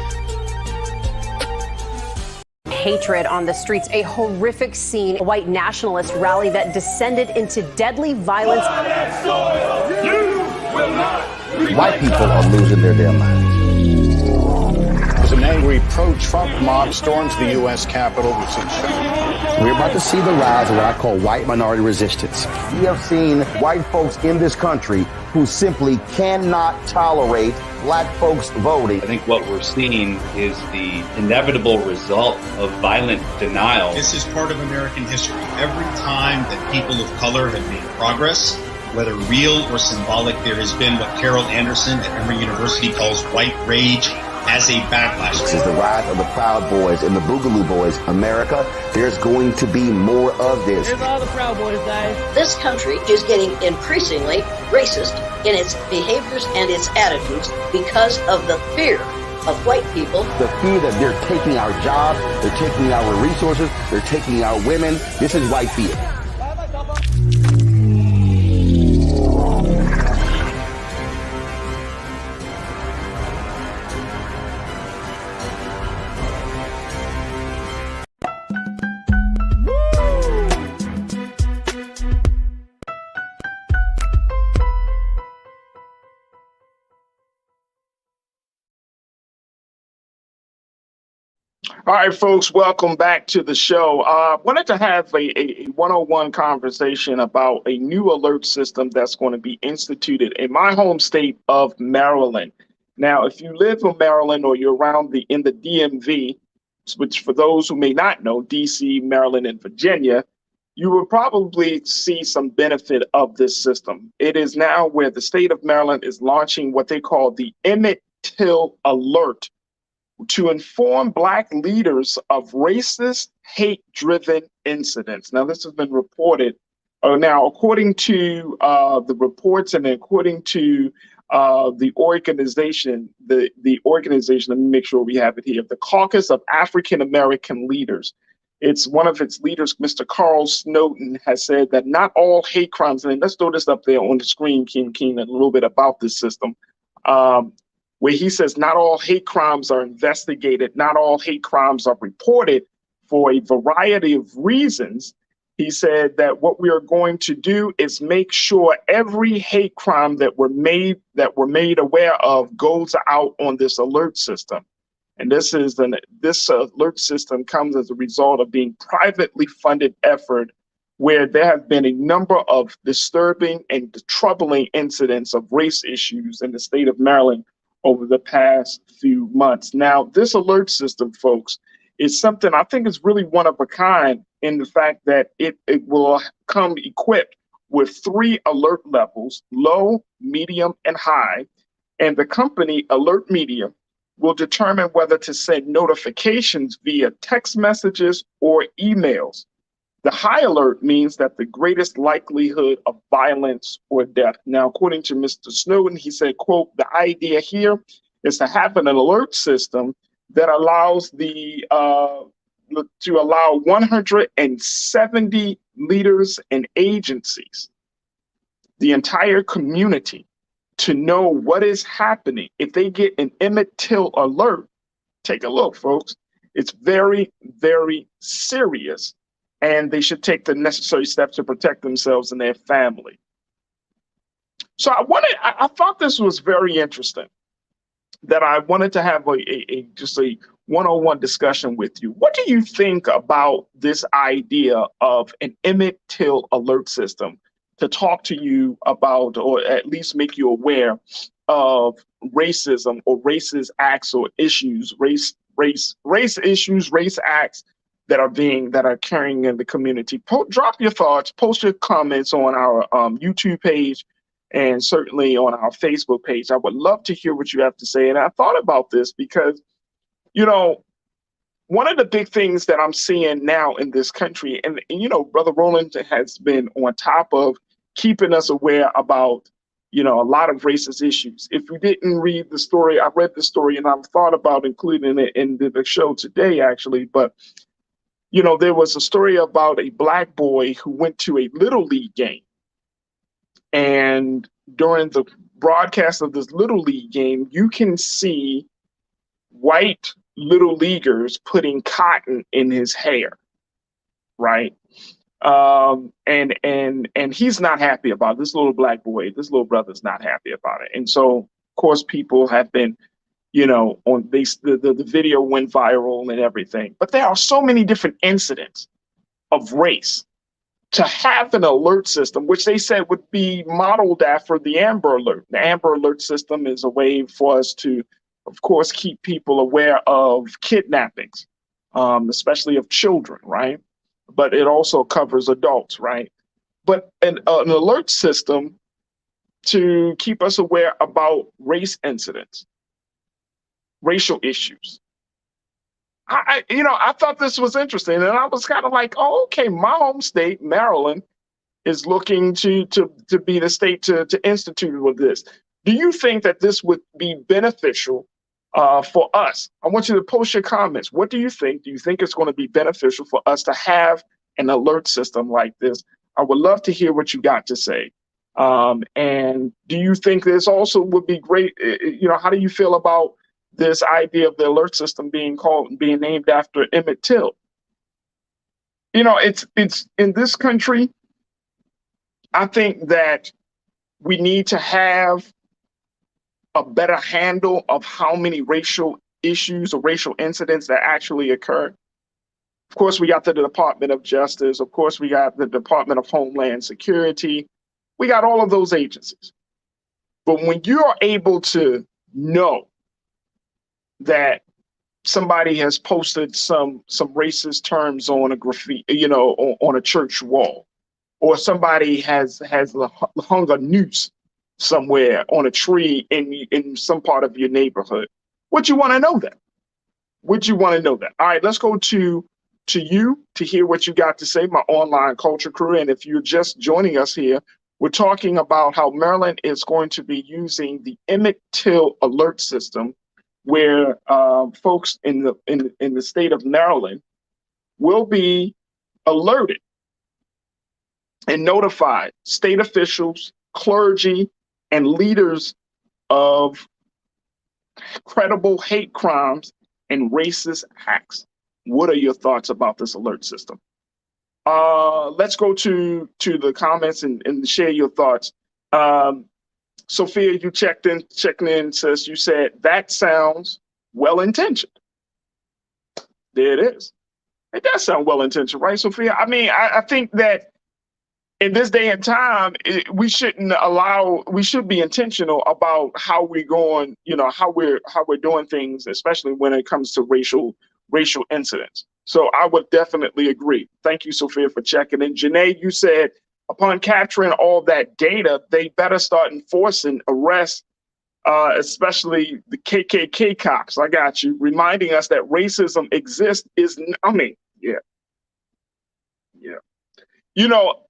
Hatred on the streets, a horrific scene, a white nationalist rally that descended into deadly violence. White people are losing their damn minds. As an angry pro-Trump mob storms the U.S. Capitol, we've seen We're about to see the rise of what I call white minority resistance. We have seen white folks in this country who simply cannot tolerate Black folks voting. I think what we're seeing is the inevitable result of violent denial. This is part of American history. Every time that people of color have made progress, whether real or symbolic, there has been what Carol Anderson at Emory University calls white rage as a backlash. This is the rise of the Proud Boys and the Boogaloo Boys. America, there's going to be more of this. Here's all the Proud Boys, guys. This country is getting increasingly racist in its behaviors and its attitudes because of the fear of white people. The fear that they're taking our jobs, they're taking our resources, they're taking our women. This is white fear. All right, folks, welcome back to the show. Wanted to have a one-on-one conversation about a new alert system that's going to be instituted in my home state of Maryland. Now, if you live in Maryland or you're around in the DMV, which for those who may not know, DC, Maryland, and Virginia, you will probably see some benefit of this system. It is now where the state of Maryland is launching what they call the Emmett Till Alert, to inform Black leaders of racist, hate-driven incidents. Now, this has been reported. Now, according to the reports and according to the organization, the organization, let me make sure we have it here, the Caucus of African American Leaders. It's one of its leaders, Mr. Carl Snowden, has said that not all hate crimes, and let's throw this up there on the screen, Keen, a little bit about this system. Where he says not all hate crimes are investigated, not all hate crimes are reported for a variety of reasons. He said that what we are going to do is make sure every hate crime that we're made aware of goes out on this alert system. And this alert system comes as a result of being privately funded effort where there have been a number of disturbing and troubling incidents of race issues in the state of Maryland over the past few months. Now, this alert system, folks, is something I think is really one of a kind in the fact that it will come equipped with 3 alert levels, low, medium, and high. And the company, Alert Media, will determine whether to send notifications via text messages or emails. The high alert means that the greatest likelihood of violence or death. Now, according to Mr. Snowden, he said, quote, the idea here is to have an alert system that allows to allow 170 leaders and agencies, the entire community, to know what is happening. If they get an Emmett Till alert, Take a look, folks. It's very, very serious, and they should take the necessary steps to protect themselves and their family. So I thought this was very interesting, that I wanted to have just a one-on-one discussion with you. What do you think about this idea of an Emmett Till Alert system to talk to you about, or at least make you aware of racism or racist acts or issues, race issues, race acts that are occurring in the community? Drop your thoughts, post your comments on our YouTube page, and certainly on our Facebook page. I would love to hear what you have to say. And I thought about this because, you know, one of the big things that I'm seeing now in this country, and you know, Brother Roland has been on top of keeping us aware about, you know, a lot of racist issues. If you didn't read the story, I read the story and I've thought about including it in the show today, actually. But, you know, there was a story about a black boy who went to a Little League game. And during the broadcast of this Little League game, you can see white Little Leaguers putting cotton in his hair, right? And he's not happy about it. This little black boy, this little brother's not happy about it. And so, of course, people have been, you know, the video went viral and everything. But there are so many different incidents of race. To have an alert system, which they said would be modeled after the Amber Alert. The Amber Alert system is a way for us to, of course, keep people aware of kidnappings, especially of children, right? But it also covers adults, right? But an alert system to keep us aware about race incidents, racial issues. I thought this was interesting, and I was kind of like, oh, okay, my home state, Maryland, is looking to be the state to institute with this. Do you think that this would be beneficial for us? I want you to post your comments. What do you think? Do you think it's going to be beneficial for us to have an alert system like this? I would love to hear what you got to say. And do you think this also would be great? You know, how do you feel about this idea of the alert system being named after Emmett Till? You know, it's in this country, I think that we need to have a better handle of how many racial issues or racial incidents that actually occur. Of course, we got the Department of Justice. Of course, we got the Department of Homeland Security. We got all of those agencies. But when you are able to know that somebody has posted some racist terms on a graffiti, you know, on a church wall, or somebody has hung a noose somewhere on a tree in some part of your neighborhood, would you want to know that? Would you want to know that? All right, let's go to you to hear what you got to say, my online culture crew. And if you're just joining us here, we're talking about how Maryland is going to be using the Emmett Till Alert system, where folks in the state of Maryland will be alerted and notified, state officials, clergy, and leaders of credible hate crimes and racist acts. What are your thoughts about this alert system? Let's go to the comments and share your thoughts. Sophia, you checking in, sis. You said that sounds well-intentioned. There it is. It does sound well-intentioned, right, Sophia? I mean, I think that in this day and time, we should be intentional about how we're going, you know, how we're doing things, especially when it comes to racial incidents. So I would definitely agree. Thank you, Sophia, for checking in. Janae, you said upon capturing all that data, they better start enforcing arrests, especially the KKK cops. I got you. Reminding us that racism exists yeah. You know,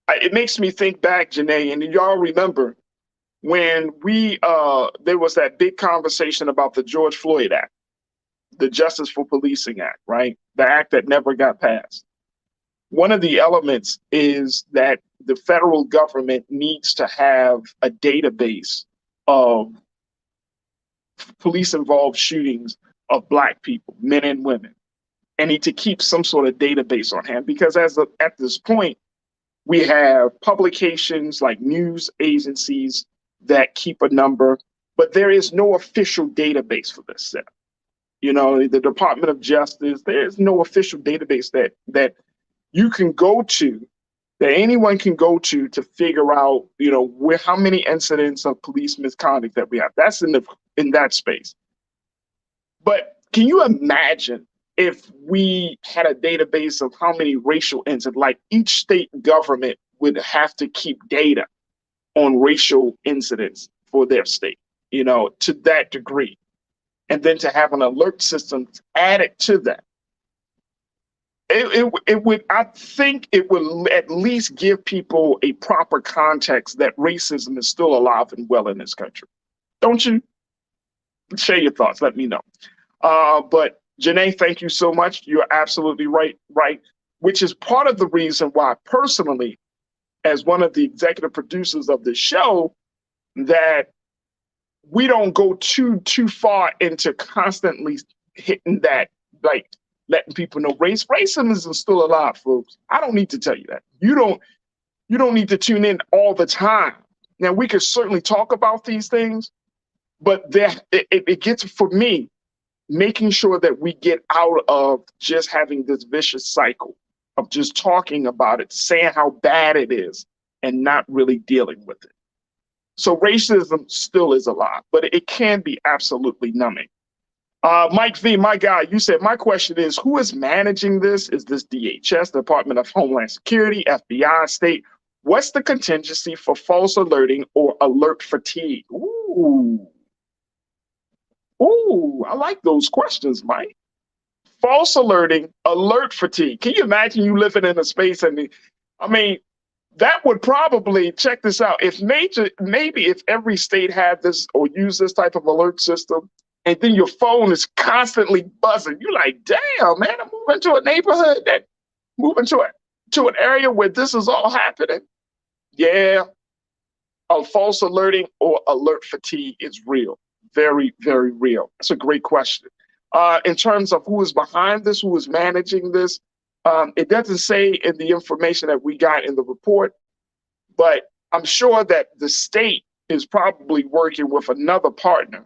it makes me think back, Janae, and y'all remember when there was that big conversation about the George Floyd Act, the Justice for Policing Act, right? The act that never got passed. One of the elements is that the federal government needs to have a database of police-involved shootings of Black people, men and women, and need to keep some sort of database on hand, because at this point, we have publications like news agencies that keep a number, but there is no official database for this set. You know, the Department of Justice, there's no official database that you can go to, that anyone can go to figure out, you know, how many incidents of police misconduct that we have. That's in that space. But can you imagine if we had a database of how many racial incidents, like each state government would have to keep data on racial incidents for their state, you know, to that degree. And then to have an alert system added to that. It would, I think it would at least give people a proper context that racism is still alive and well in this country. Don't you? Share your thoughts, let me know. But Janae, thank you so much. You're absolutely right, which is part of the reason why personally, as one of the executive producers of the show, that we don't go too far into constantly hitting that, like letting people know racism is still alive, folks. I don't need to tell you that. You don't need to tune in all the time. Now, we could certainly talk about these things, but it gets, for me, making sure that we get out of just having this vicious cycle of just talking about it, saying how bad it is, and not really dealing with it. So racism still is alive, but it can be absolutely numbing. Mike V, my guy, you said, my question is, who is managing this? Is this DHS, Department of Homeland Security, FBI, state? What's the contingency for false alerting or alert fatigue? Ooh, I like those questions, Mike. False alerting, alert fatigue. Can you imagine you living in a space and, I mean, that would probably, check this out, if maybe if every state had this or used this type of alert system, and then your phone is constantly buzzing, you're like, damn, man, I'm moving to a neighborhood, moving to an area where this is all happening. Yeah, false alerting or alert fatigue is real. Very, very real. That's a great question. In terms of who is behind this, who is managing this, it doesn't say in the information that we got in the report, but I'm sure that the state is probably working with another partner,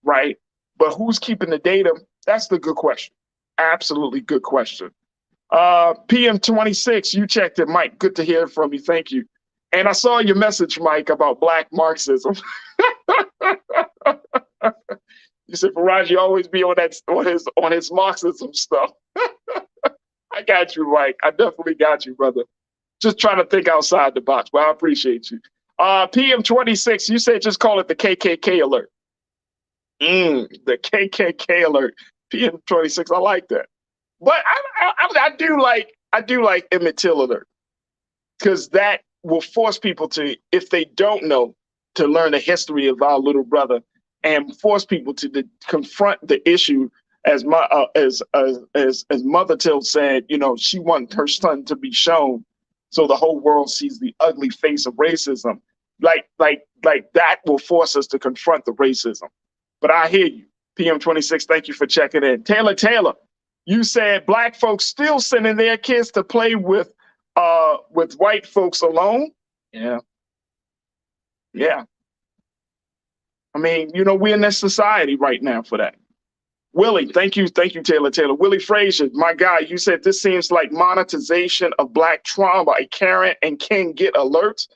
right? But who's keeping the data? That's the good question. Absolutely good question. PM26, you checked it, Mike. Good to hear from you. Thank you. And I saw your message, Mike, about Black Marxism. You said Farajii always be on his Marxism stuff. I got you, Mike. I definitely got you, brother. Just trying to think outside the box, but I appreciate you. PM26, you said just call it the KKK alert. The KKK alert. PM26, I like that. But I do like Emmett Till Alert, because that will force people to, if they don't know, to learn the history of our little brother, and force people to confront the issue. As Mother Till said, you know, she wanted her son to be shown so the whole world sees the ugly face of racism. Like that will force us to confront the racism. But I hear you. PM26, thank you for checking in. Taylor, you said Black folks still sending their kids to play with white folks alone. Yeah. I mean, you know, we're in this society right now for that. Willie, thank you, Taylor. Willie Frazier, my guy, you said this seems like monetization of Black trauma. A Karen and King get alerts.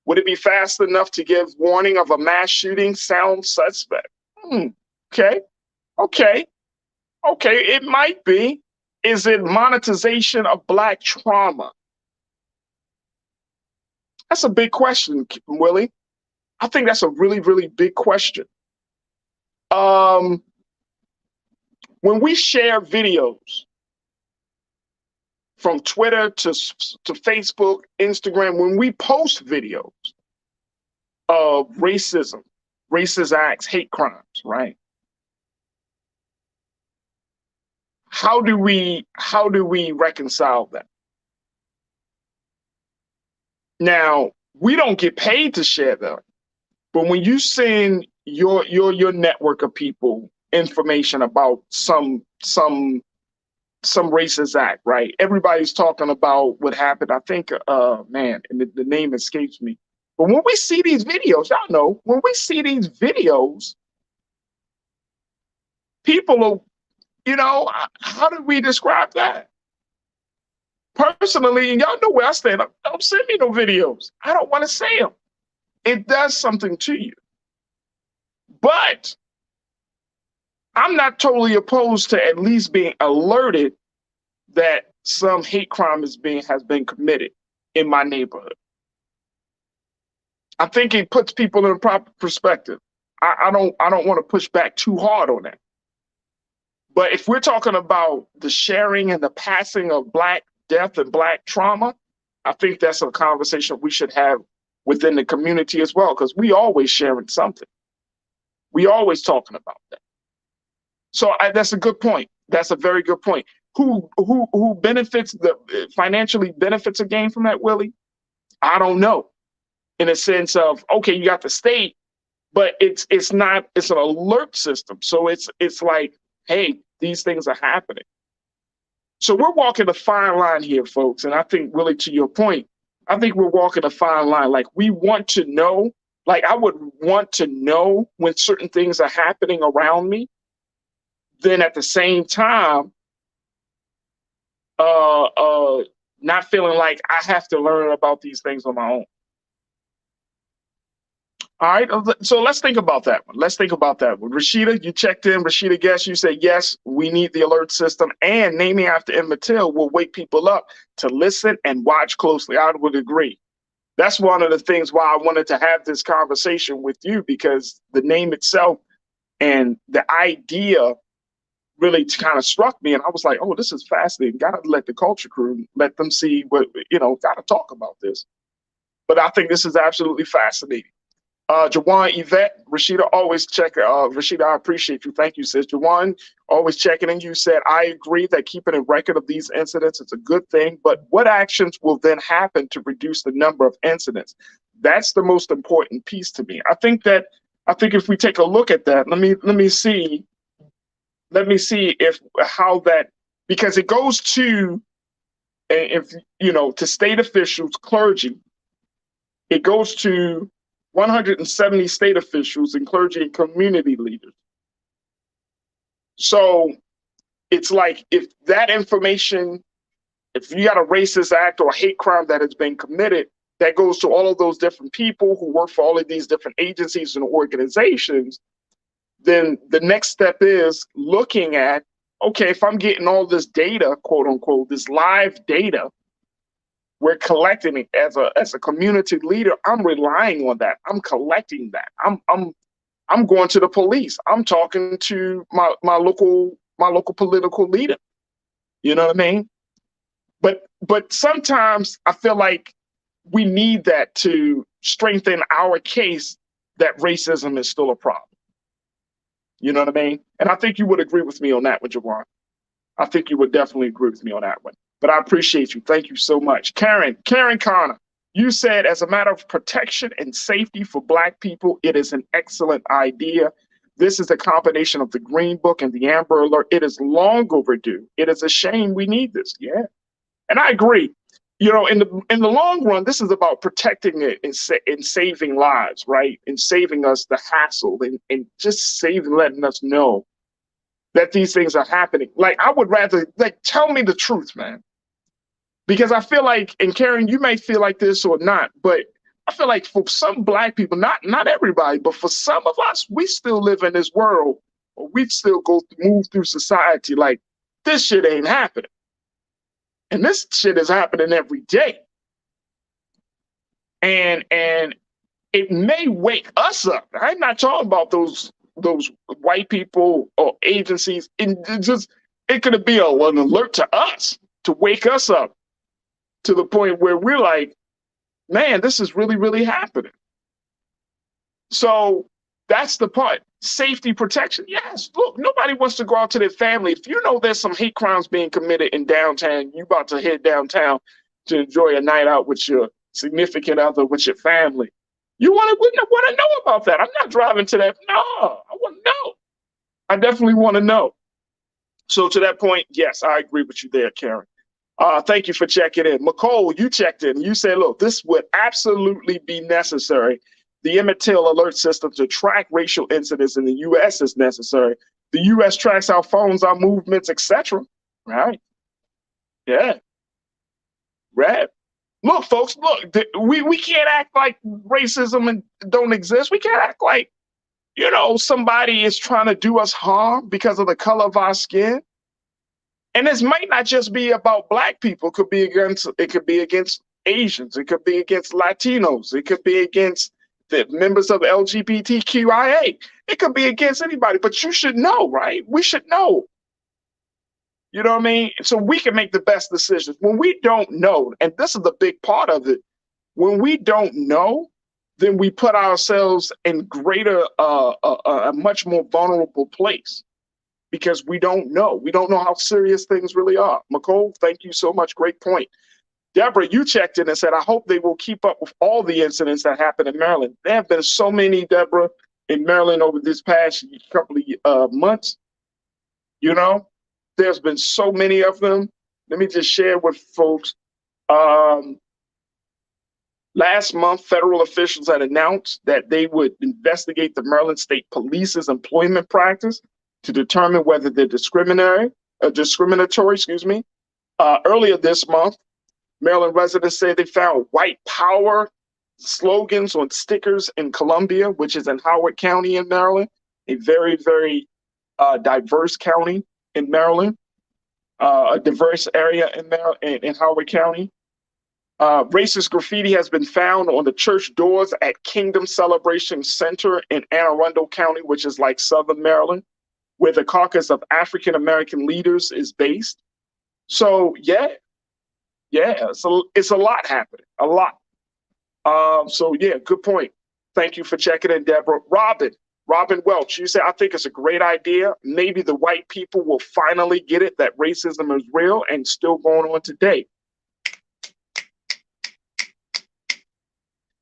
Would it be fast enough to give warning of a mass shooting? Sound suspect. Okay, it might be. Is it monetization of Black trauma? That's a big question, Willie. I think that's a really, really big question. When we share videos from Twitter to Facebook, Instagram, when we post videos of racism, racist acts, hate crimes, right? How do we reconcile that? Now, we don't get paid to share that, but when you send your network of people information about some racist act, right? Everybody's talking about what happened. I think, man, and the name escapes me. But when we see these videos, y'all know, when we see these videos, people are, you know, how do we describe that? Personally, and y'all know where I stand, don't send me no videos. I don't want to say them. It does something to you. But I'm not totally opposed to at least being alerted that some hate crime has been committed in my neighborhood. I think it puts people in a proper perspective. I don't want to push back too hard on that. But if we're talking about the sharing and the passing of Black death and Black trauma, I think that's a conversation we should have within the community as well, because we always sharing something. We always talking about that. So that's a good point. That's a very good point. Who benefits financially benefits a gain from that, Willie? I don't know. In a sense of, okay, you got the state, but it's an alert system. So it's like, hey, these things are happening. So we're walking a fine line here, folks. And I think, Willie, to your point, I think we're walking a fine line. Like, we want to know, like, I would want to know when certain things are happening around me. Then at the same time, not feeling like I have to learn about these things on my own. All right, so let's think about that one. Rashida, you checked in. Rashida, guess you said, yes, we need the alert system, and naming after Emmett Till will wake people up to listen and watch closely. I would agree. That's one of the things why I wanted to have this conversation with you, because the name itself and the idea really kind of struck me. And I was like, oh, this is fascinating. Got to let the culture crew, let them see what, got to talk about this. But I think this is absolutely fascinating. Jawan, Yvette, Rashida, always check. Rashida, I appreciate you. Thank you, sis. Jawan, always checking in. You said, I agree that keeping a record of these incidents is a good thing, but what actions will then happen to reduce the number of incidents? That's the most important piece to me. I think if we take a look at that, let me see because it goes to, to state officials, clergy, it goes to 170 state officials and clergy and community leaders. So it's like, if that information, if you got a racist act or a hate crime that has been committed, that goes to all of those different people who work for all of these different agencies and organizations, then the next step is looking at, okay, if I'm getting all this data, quote unquote, this live data, we're collecting it as a community leader. I'm relying on that. I'm collecting that. I'm going to the police. I'm talking to my local political leader. You know what I mean? But sometimes I feel like we need that to strengthen our case that racism is still a problem. You know what I mean? And I think you would agree with me on that one, Jawan. I think you would definitely agree with me on that one. But I appreciate you. Thank you so much. Karen Connor, you said, as a matter of protection and safety for Black people, it is an excellent idea. This is a combination of the Green Book and the Amber Alert. It is long overdue. It is a shame we need this. Yeah. And I agree. In the long run, this is about protecting it and saving lives, right? And saving us the hassle and just letting us know that these things are happening. Like, I would rather, tell me the truth, man. Because I feel like, and Karen, you may feel like this or not, but I feel like for some Black people, not everybody, but for some of us, we still live in this world, or we still move through society like this shit ain't happening. And this shit is happening every day. And it may wake us up. I'm not talking about those white people or agencies. It could be an alert to us, to wake us up to the point where we're like, man, this is really, really happening. So that's the part. Safety, protection. Yes, look, nobody wants to go out to their family. If you know there's some hate crimes being committed in downtown, you about to head downtown to enjoy a night out with your significant other, with your family. You want to know about that. I'm not driving to that. No, I want to know. I definitely want to know. So to that point, yes, I agree with you there, Karen. Thank you for checking in. McCole, you checked in. You said, look, this would absolutely be necessary. The Emmett Till Alert system to track racial incidents in the U.S. is necessary. The U.S. tracks our phones, our movements, etc. Right? Yeah. Right. Look, folks, look, we can't act like racism don't exist. We can't act like, somebody is trying to do us harm because of the color of our skin. And this might not just be about Black people. It could be against Asians. It could be against Latinos. It could be against the members of LGBTQIA. It could be against anybody, but you should know, right? We should know. You know what I mean? So we can make the best decisions. When we don't know, and this is the big part of it, when we don't know, then we put ourselves in a much more vulnerable place because we don't know. We don't know how serious things really are. McCole, thank you so much. Great point. Deborah, you checked in and said, I hope they will keep up with all the incidents that happened in Maryland. There have been so many, Deborah, in Maryland over this past couple of months. There's been so many of them. Let me just share with folks. Last month, federal officials had announced that they would investigate the Maryland State Police's employment practice to determine whether they're discriminatory. Earlier this month, Maryland residents say they found white power slogans on stickers in Columbia, which is in Howard County in Maryland, a very, very diverse county in Maryland, a diverse area in Howard County. Racist graffiti has been found on the church doors at Kingdom Celebration Center in Anne Arundel County, which is like Southern Maryland, where the caucus of African American leaders is based. So it's a lot happening, a lot. Good point. Thank you for checking in, Deborah. Robin Welch, you said, I think it's a great idea. Maybe the white people will finally get it that racism is real and still going on today.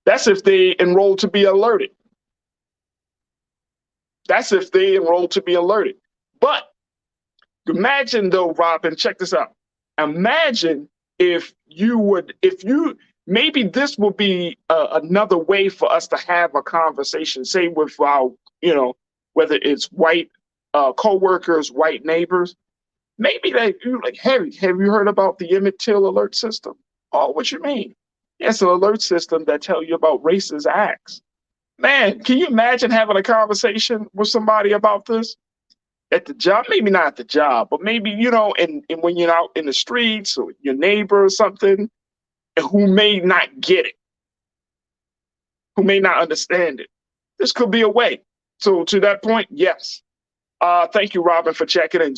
That's if they enroll to be alerted. But imagine though, Robin, check this out. Imagine maybe this will be another way for us to have a conversation, say with our, whether it's white co-workers, white neighbors. Maybe have you heard about the Emmett Till Alert system? Oh, what you mean? It's an alert system that tell you about racist acts. Man, can you imagine having a conversation with somebody about this at the job? Maybe not at the job, but maybe, and when you're out in the streets or your neighbor or something, who may not get it, who may not understand it. This could be a way. So to that point, yes. Thank you, Robin, for checking in.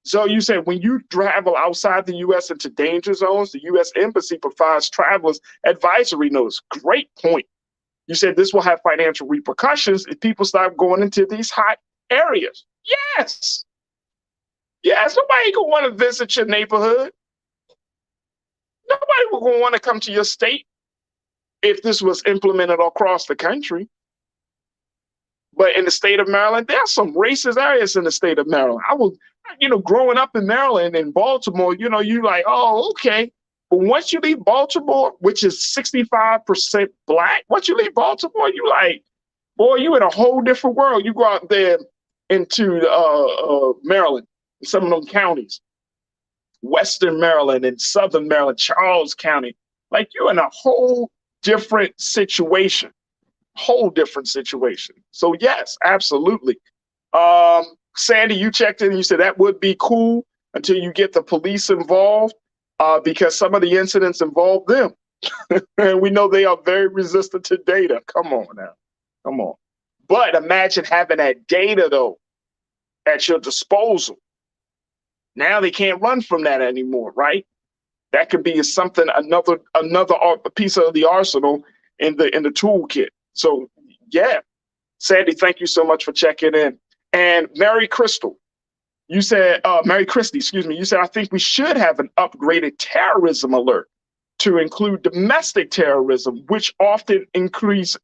Zoe, you said when you travel outside the U.S. into danger zones, the U.S. Embassy provides travelers advisory notes. Great point. You said this will have financial repercussions if people start going into these hot areas. Yes. Nobody gonna want to visit your neighborhood. Nobody will want to come to your state if this was implemented across the country. But in the state of Maryland, there are some racist areas in the state of Maryland. I was, growing up in Maryland and Baltimore, you like, oh, okay. But once you leave Baltimore, which is 65% Black, once you leave Baltimore, you like, boy, you in a whole different world. You go out there into Maryland, some of them counties, Western Maryland and Southern Maryland, Charles County, like you're in a whole different situation. So yes, absolutely. Sandy, you checked in and you said that would be cool until you get the police involved because some of the incidents involve them. And we know they are very resistant to data. Come on now. Come on. But imagine having that data though at your disposal. Now they can't run from that anymore, right? That could be something, another piece of the arsenal in the toolkit. So yeah, Sandy, thank you so much for checking in. And Mary Christie, you said, you said, I think we should have an upgraded terrorism alert to include domestic terrorism, which often includes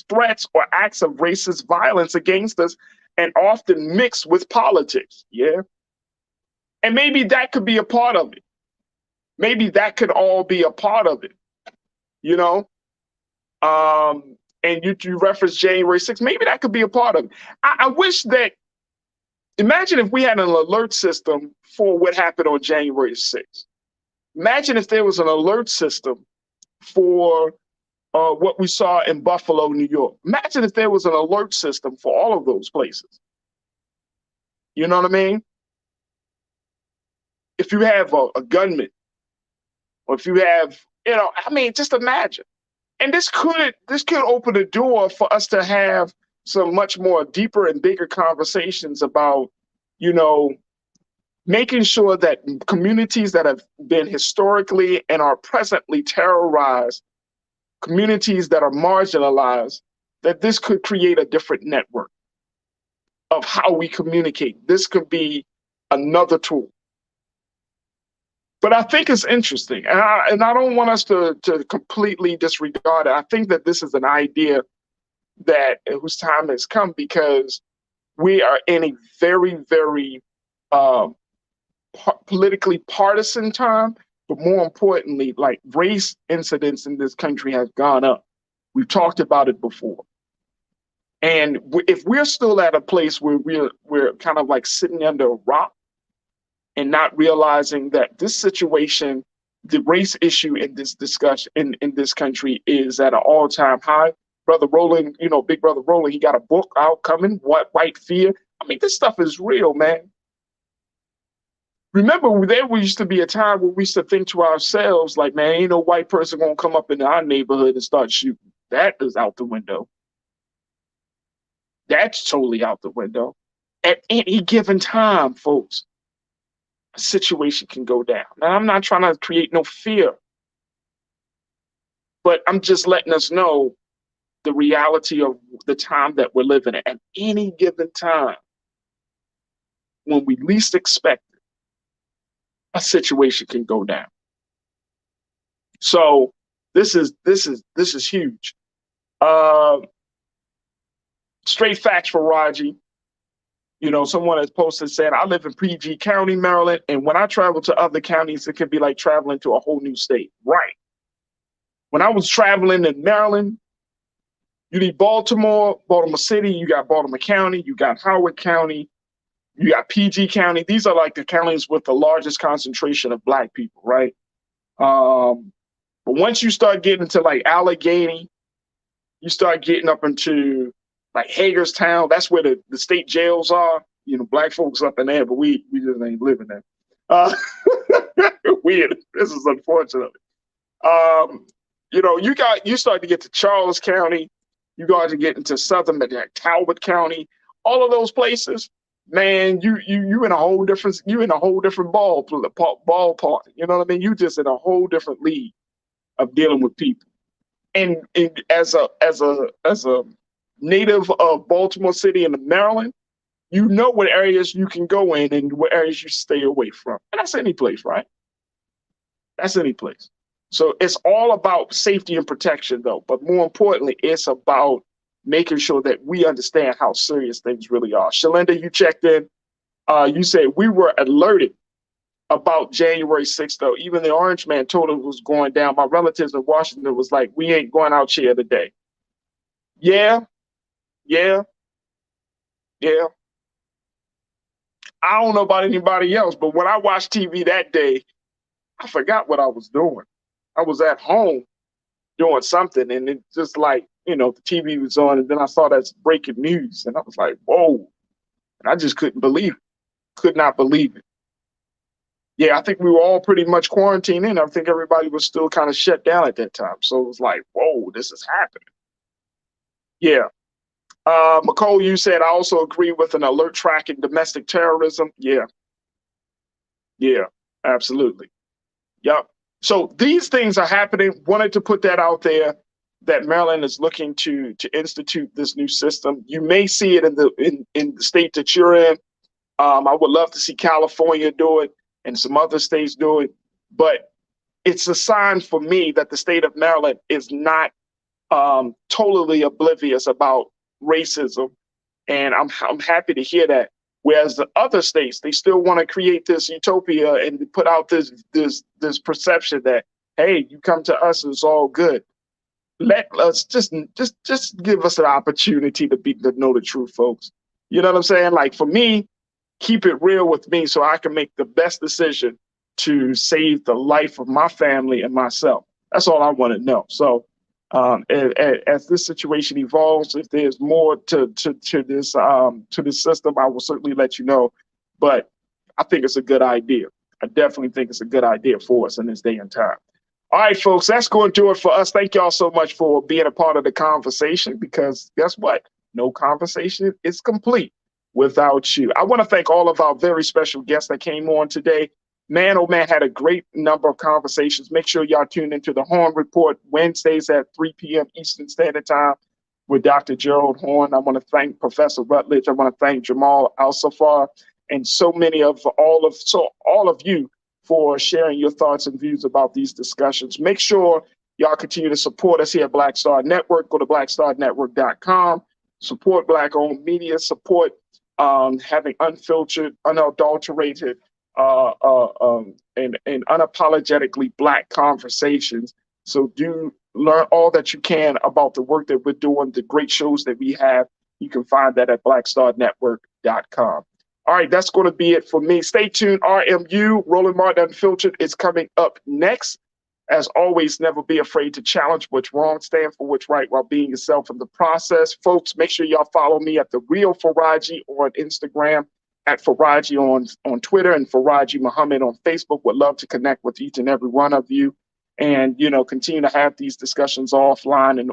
threats or acts of racist violence against us and often mixed with politics. Yeah. And maybe that could be a part of it. Maybe that could all be a part of it, you know? And you referenced January 6th. Maybe that could be a part of it. I wish that, imagine if we had an alert system for what happened on January 6th. Imagine if there was an alert system for what we saw in Buffalo, New York. Imagine if there was an alert system for all of those places. You know what I mean? If you have a gunman, or if you have, you know, I mean, just imagine. And this could open the door for us to have some much more deeper and bigger conversations about, you know, making sure that communities that have been historically and are presently terrorized, communities that are marginalized, that this could create a different network of how we communicate. This could be another tool. But I think it's interesting, and I don't want us to completely disregard it. I think that this is an idea that whose time has come, because we are in a very, very politically partisan time, but more importantly, like, race incidents in this country has gone up. We've talked about it before. And if we're still at a place where we're kind of like sitting under a rock and not realizing that this situation, the race issue in this discussion in this country is at an all-time high. Brother Roland, you know, Big Brother Roland, he got a book out coming, What White Fear. I mean, this stuff is real, man. Remember, there used to be a time where we used to think to ourselves, like, man, ain't no white person gonna come up in our neighborhood and start shooting. That is out the window. That's totally out the window. At any given time, folks, a situation can go down. Now, I'm not trying to create no fear, but I'm just letting us know the reality of the time that we're living in. At any given time, when we least expect it, a situation can go down. So this is huge. Straight facts for Farajii. You know, someone has posted said, I live in PG County, Maryland, and when I travel to other counties, it can be like traveling to a whole new state. Right. When I was traveling in Maryland, you need Baltimore City, you got Baltimore County, you got Howard County, you got PG County. These are like the counties with the largest concentration of Black people, right? But once you start getting into like Allegheny, you start getting up into like Hagerstown, that's where the state jails are. You know, Black folks up in there, but we just ain't living there. Weird. This is unfortunate. You know, you start to get to Charles County, you got to get into Sutherland, like Talbot County, all of those places. Man, you in a whole different ballpark. You know what I mean? You just in a whole different league of dealing with people. And as a native of Baltimore City and Maryland, you know what areas you can go in and what areas you stay away from. And that's any place, right? That's any place. So it's all about safety and protection, though. But more importantly, it's about making sure that we understand how serious things really are. Shalinda, you checked in. You said we were alerted about January 6th, though. Even the Orange Man told us it was going down. My relatives in Washington was like, we ain't going out here today. Yeah. I don't know about anybody else, but when I watched TV that day, I forgot what I was doing. I was at home doing something, and it just like, you know, the TV was on, and then I saw that breaking news, and I was like, whoa. And I just couldn't believe it. Could not believe it. Yeah, I think we were all pretty much quarantined in. I think everybody was still kind of shut down at that time. So it was like, whoa, this is happening. Yeah. McCole, you said, I also agree with an alert tracking domestic terrorism. Yeah, absolutely. Yep. So these things are happening. Wanted to put that out there, that Maryland is looking to institute this new system. You may see it in the state that you're in. I would love to see California do it and some other states do it. But it's a sign for me that the state of Maryland is not totally oblivious about racism And I'm happy to hear that. Whereas the other states, they still want to create this utopia and put out this perception that, hey, you come to us, it's all good. Let us just give us an opportunity to know the truth, folks. You know what I'm saying? Like, for me, keep it real with me so I can make the best decision to save the life of my family and myself. That's all I want to know. So as this situation evolves, if there's more to this system, I will certainly let you know. But I think it's a good idea. I definitely think it's a good idea for us in this day and time. All right, folks, that's going to do it for us. Thank y'all so much for being a part of the conversation, because guess what? No conversation is complete without you. I want to thank all of our very special guests that came on today. Man, oh man, had a great number of conversations. Make sure y'all tune into the Horn Report Wednesdays at 3 p.m. Eastern Standard Time with Dr. Gerald Horn. I want to thank Professor Rutledge. I want to thank Jamal Al-Safar and so many of all of you for sharing your thoughts and views about these discussions. Make sure y'all continue to support us here at Black Star Network. Go to blackstarnetwork.com. Support Black-owned media. Support having unfiltered, unadulterated, and unapologetically Black conversations. So do learn all that you can about the work that we're doing, the great shows that we have. You can find that at blackstarnetwork.com. All right, that's going to be it for me. Stay tuned. RMU, Roland Martin Unfiltered, is coming up next. As always, never be afraid to challenge what's wrong, stand for what's right while being yourself in the process. Folks, make sure y'all follow me at The Real Farajii on Instagram, at Farajii on Twitter, and Farajii Muhammad on Facebook. Would love to connect with each and every one of you, and continue to have these discussions offline and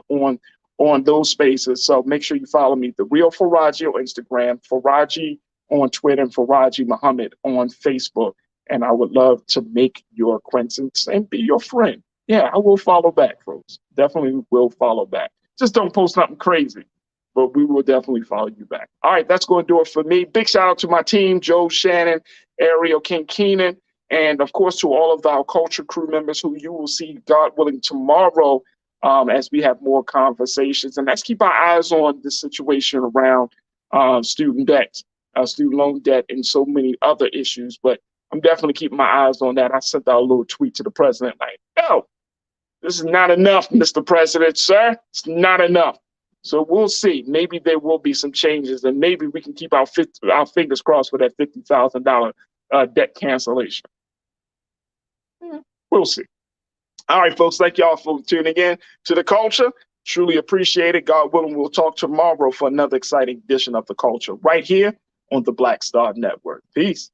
on those spaces. So make sure you follow me, The Real Farajii on Instagram, Farajii on Twitter, and Farajii Muhammad on Facebook. And I would love to make your acquaintance and be your friend. Yeah, I will follow back, folks. Definitely will follow back. Just don't post nothing crazy, but we will definitely follow you back. All right, that's going to do it for me. Big shout out to my team, Joe Shannon, Ariel King Keenan, and of course to all of our culture crew members who you will see, God willing, tomorrow as we have more conversations. And let's keep our eyes on this situation around student debt, student loan debt, and so many other issues. But I'm definitely keeping my eyes on that. I sent out a little tweet to the president like, no, this is not enough, Mr. President, sir. It's not enough. So we'll see. Maybe there will be some changes, and maybe we can keep our fingers crossed for that $50,000 debt cancellation. We'll see. All right, folks, thank y'all for tuning in to The Culture. Truly appreciate it. God willing, we'll talk tomorrow for another exciting edition of The Culture right here on the Black Star Network. Peace.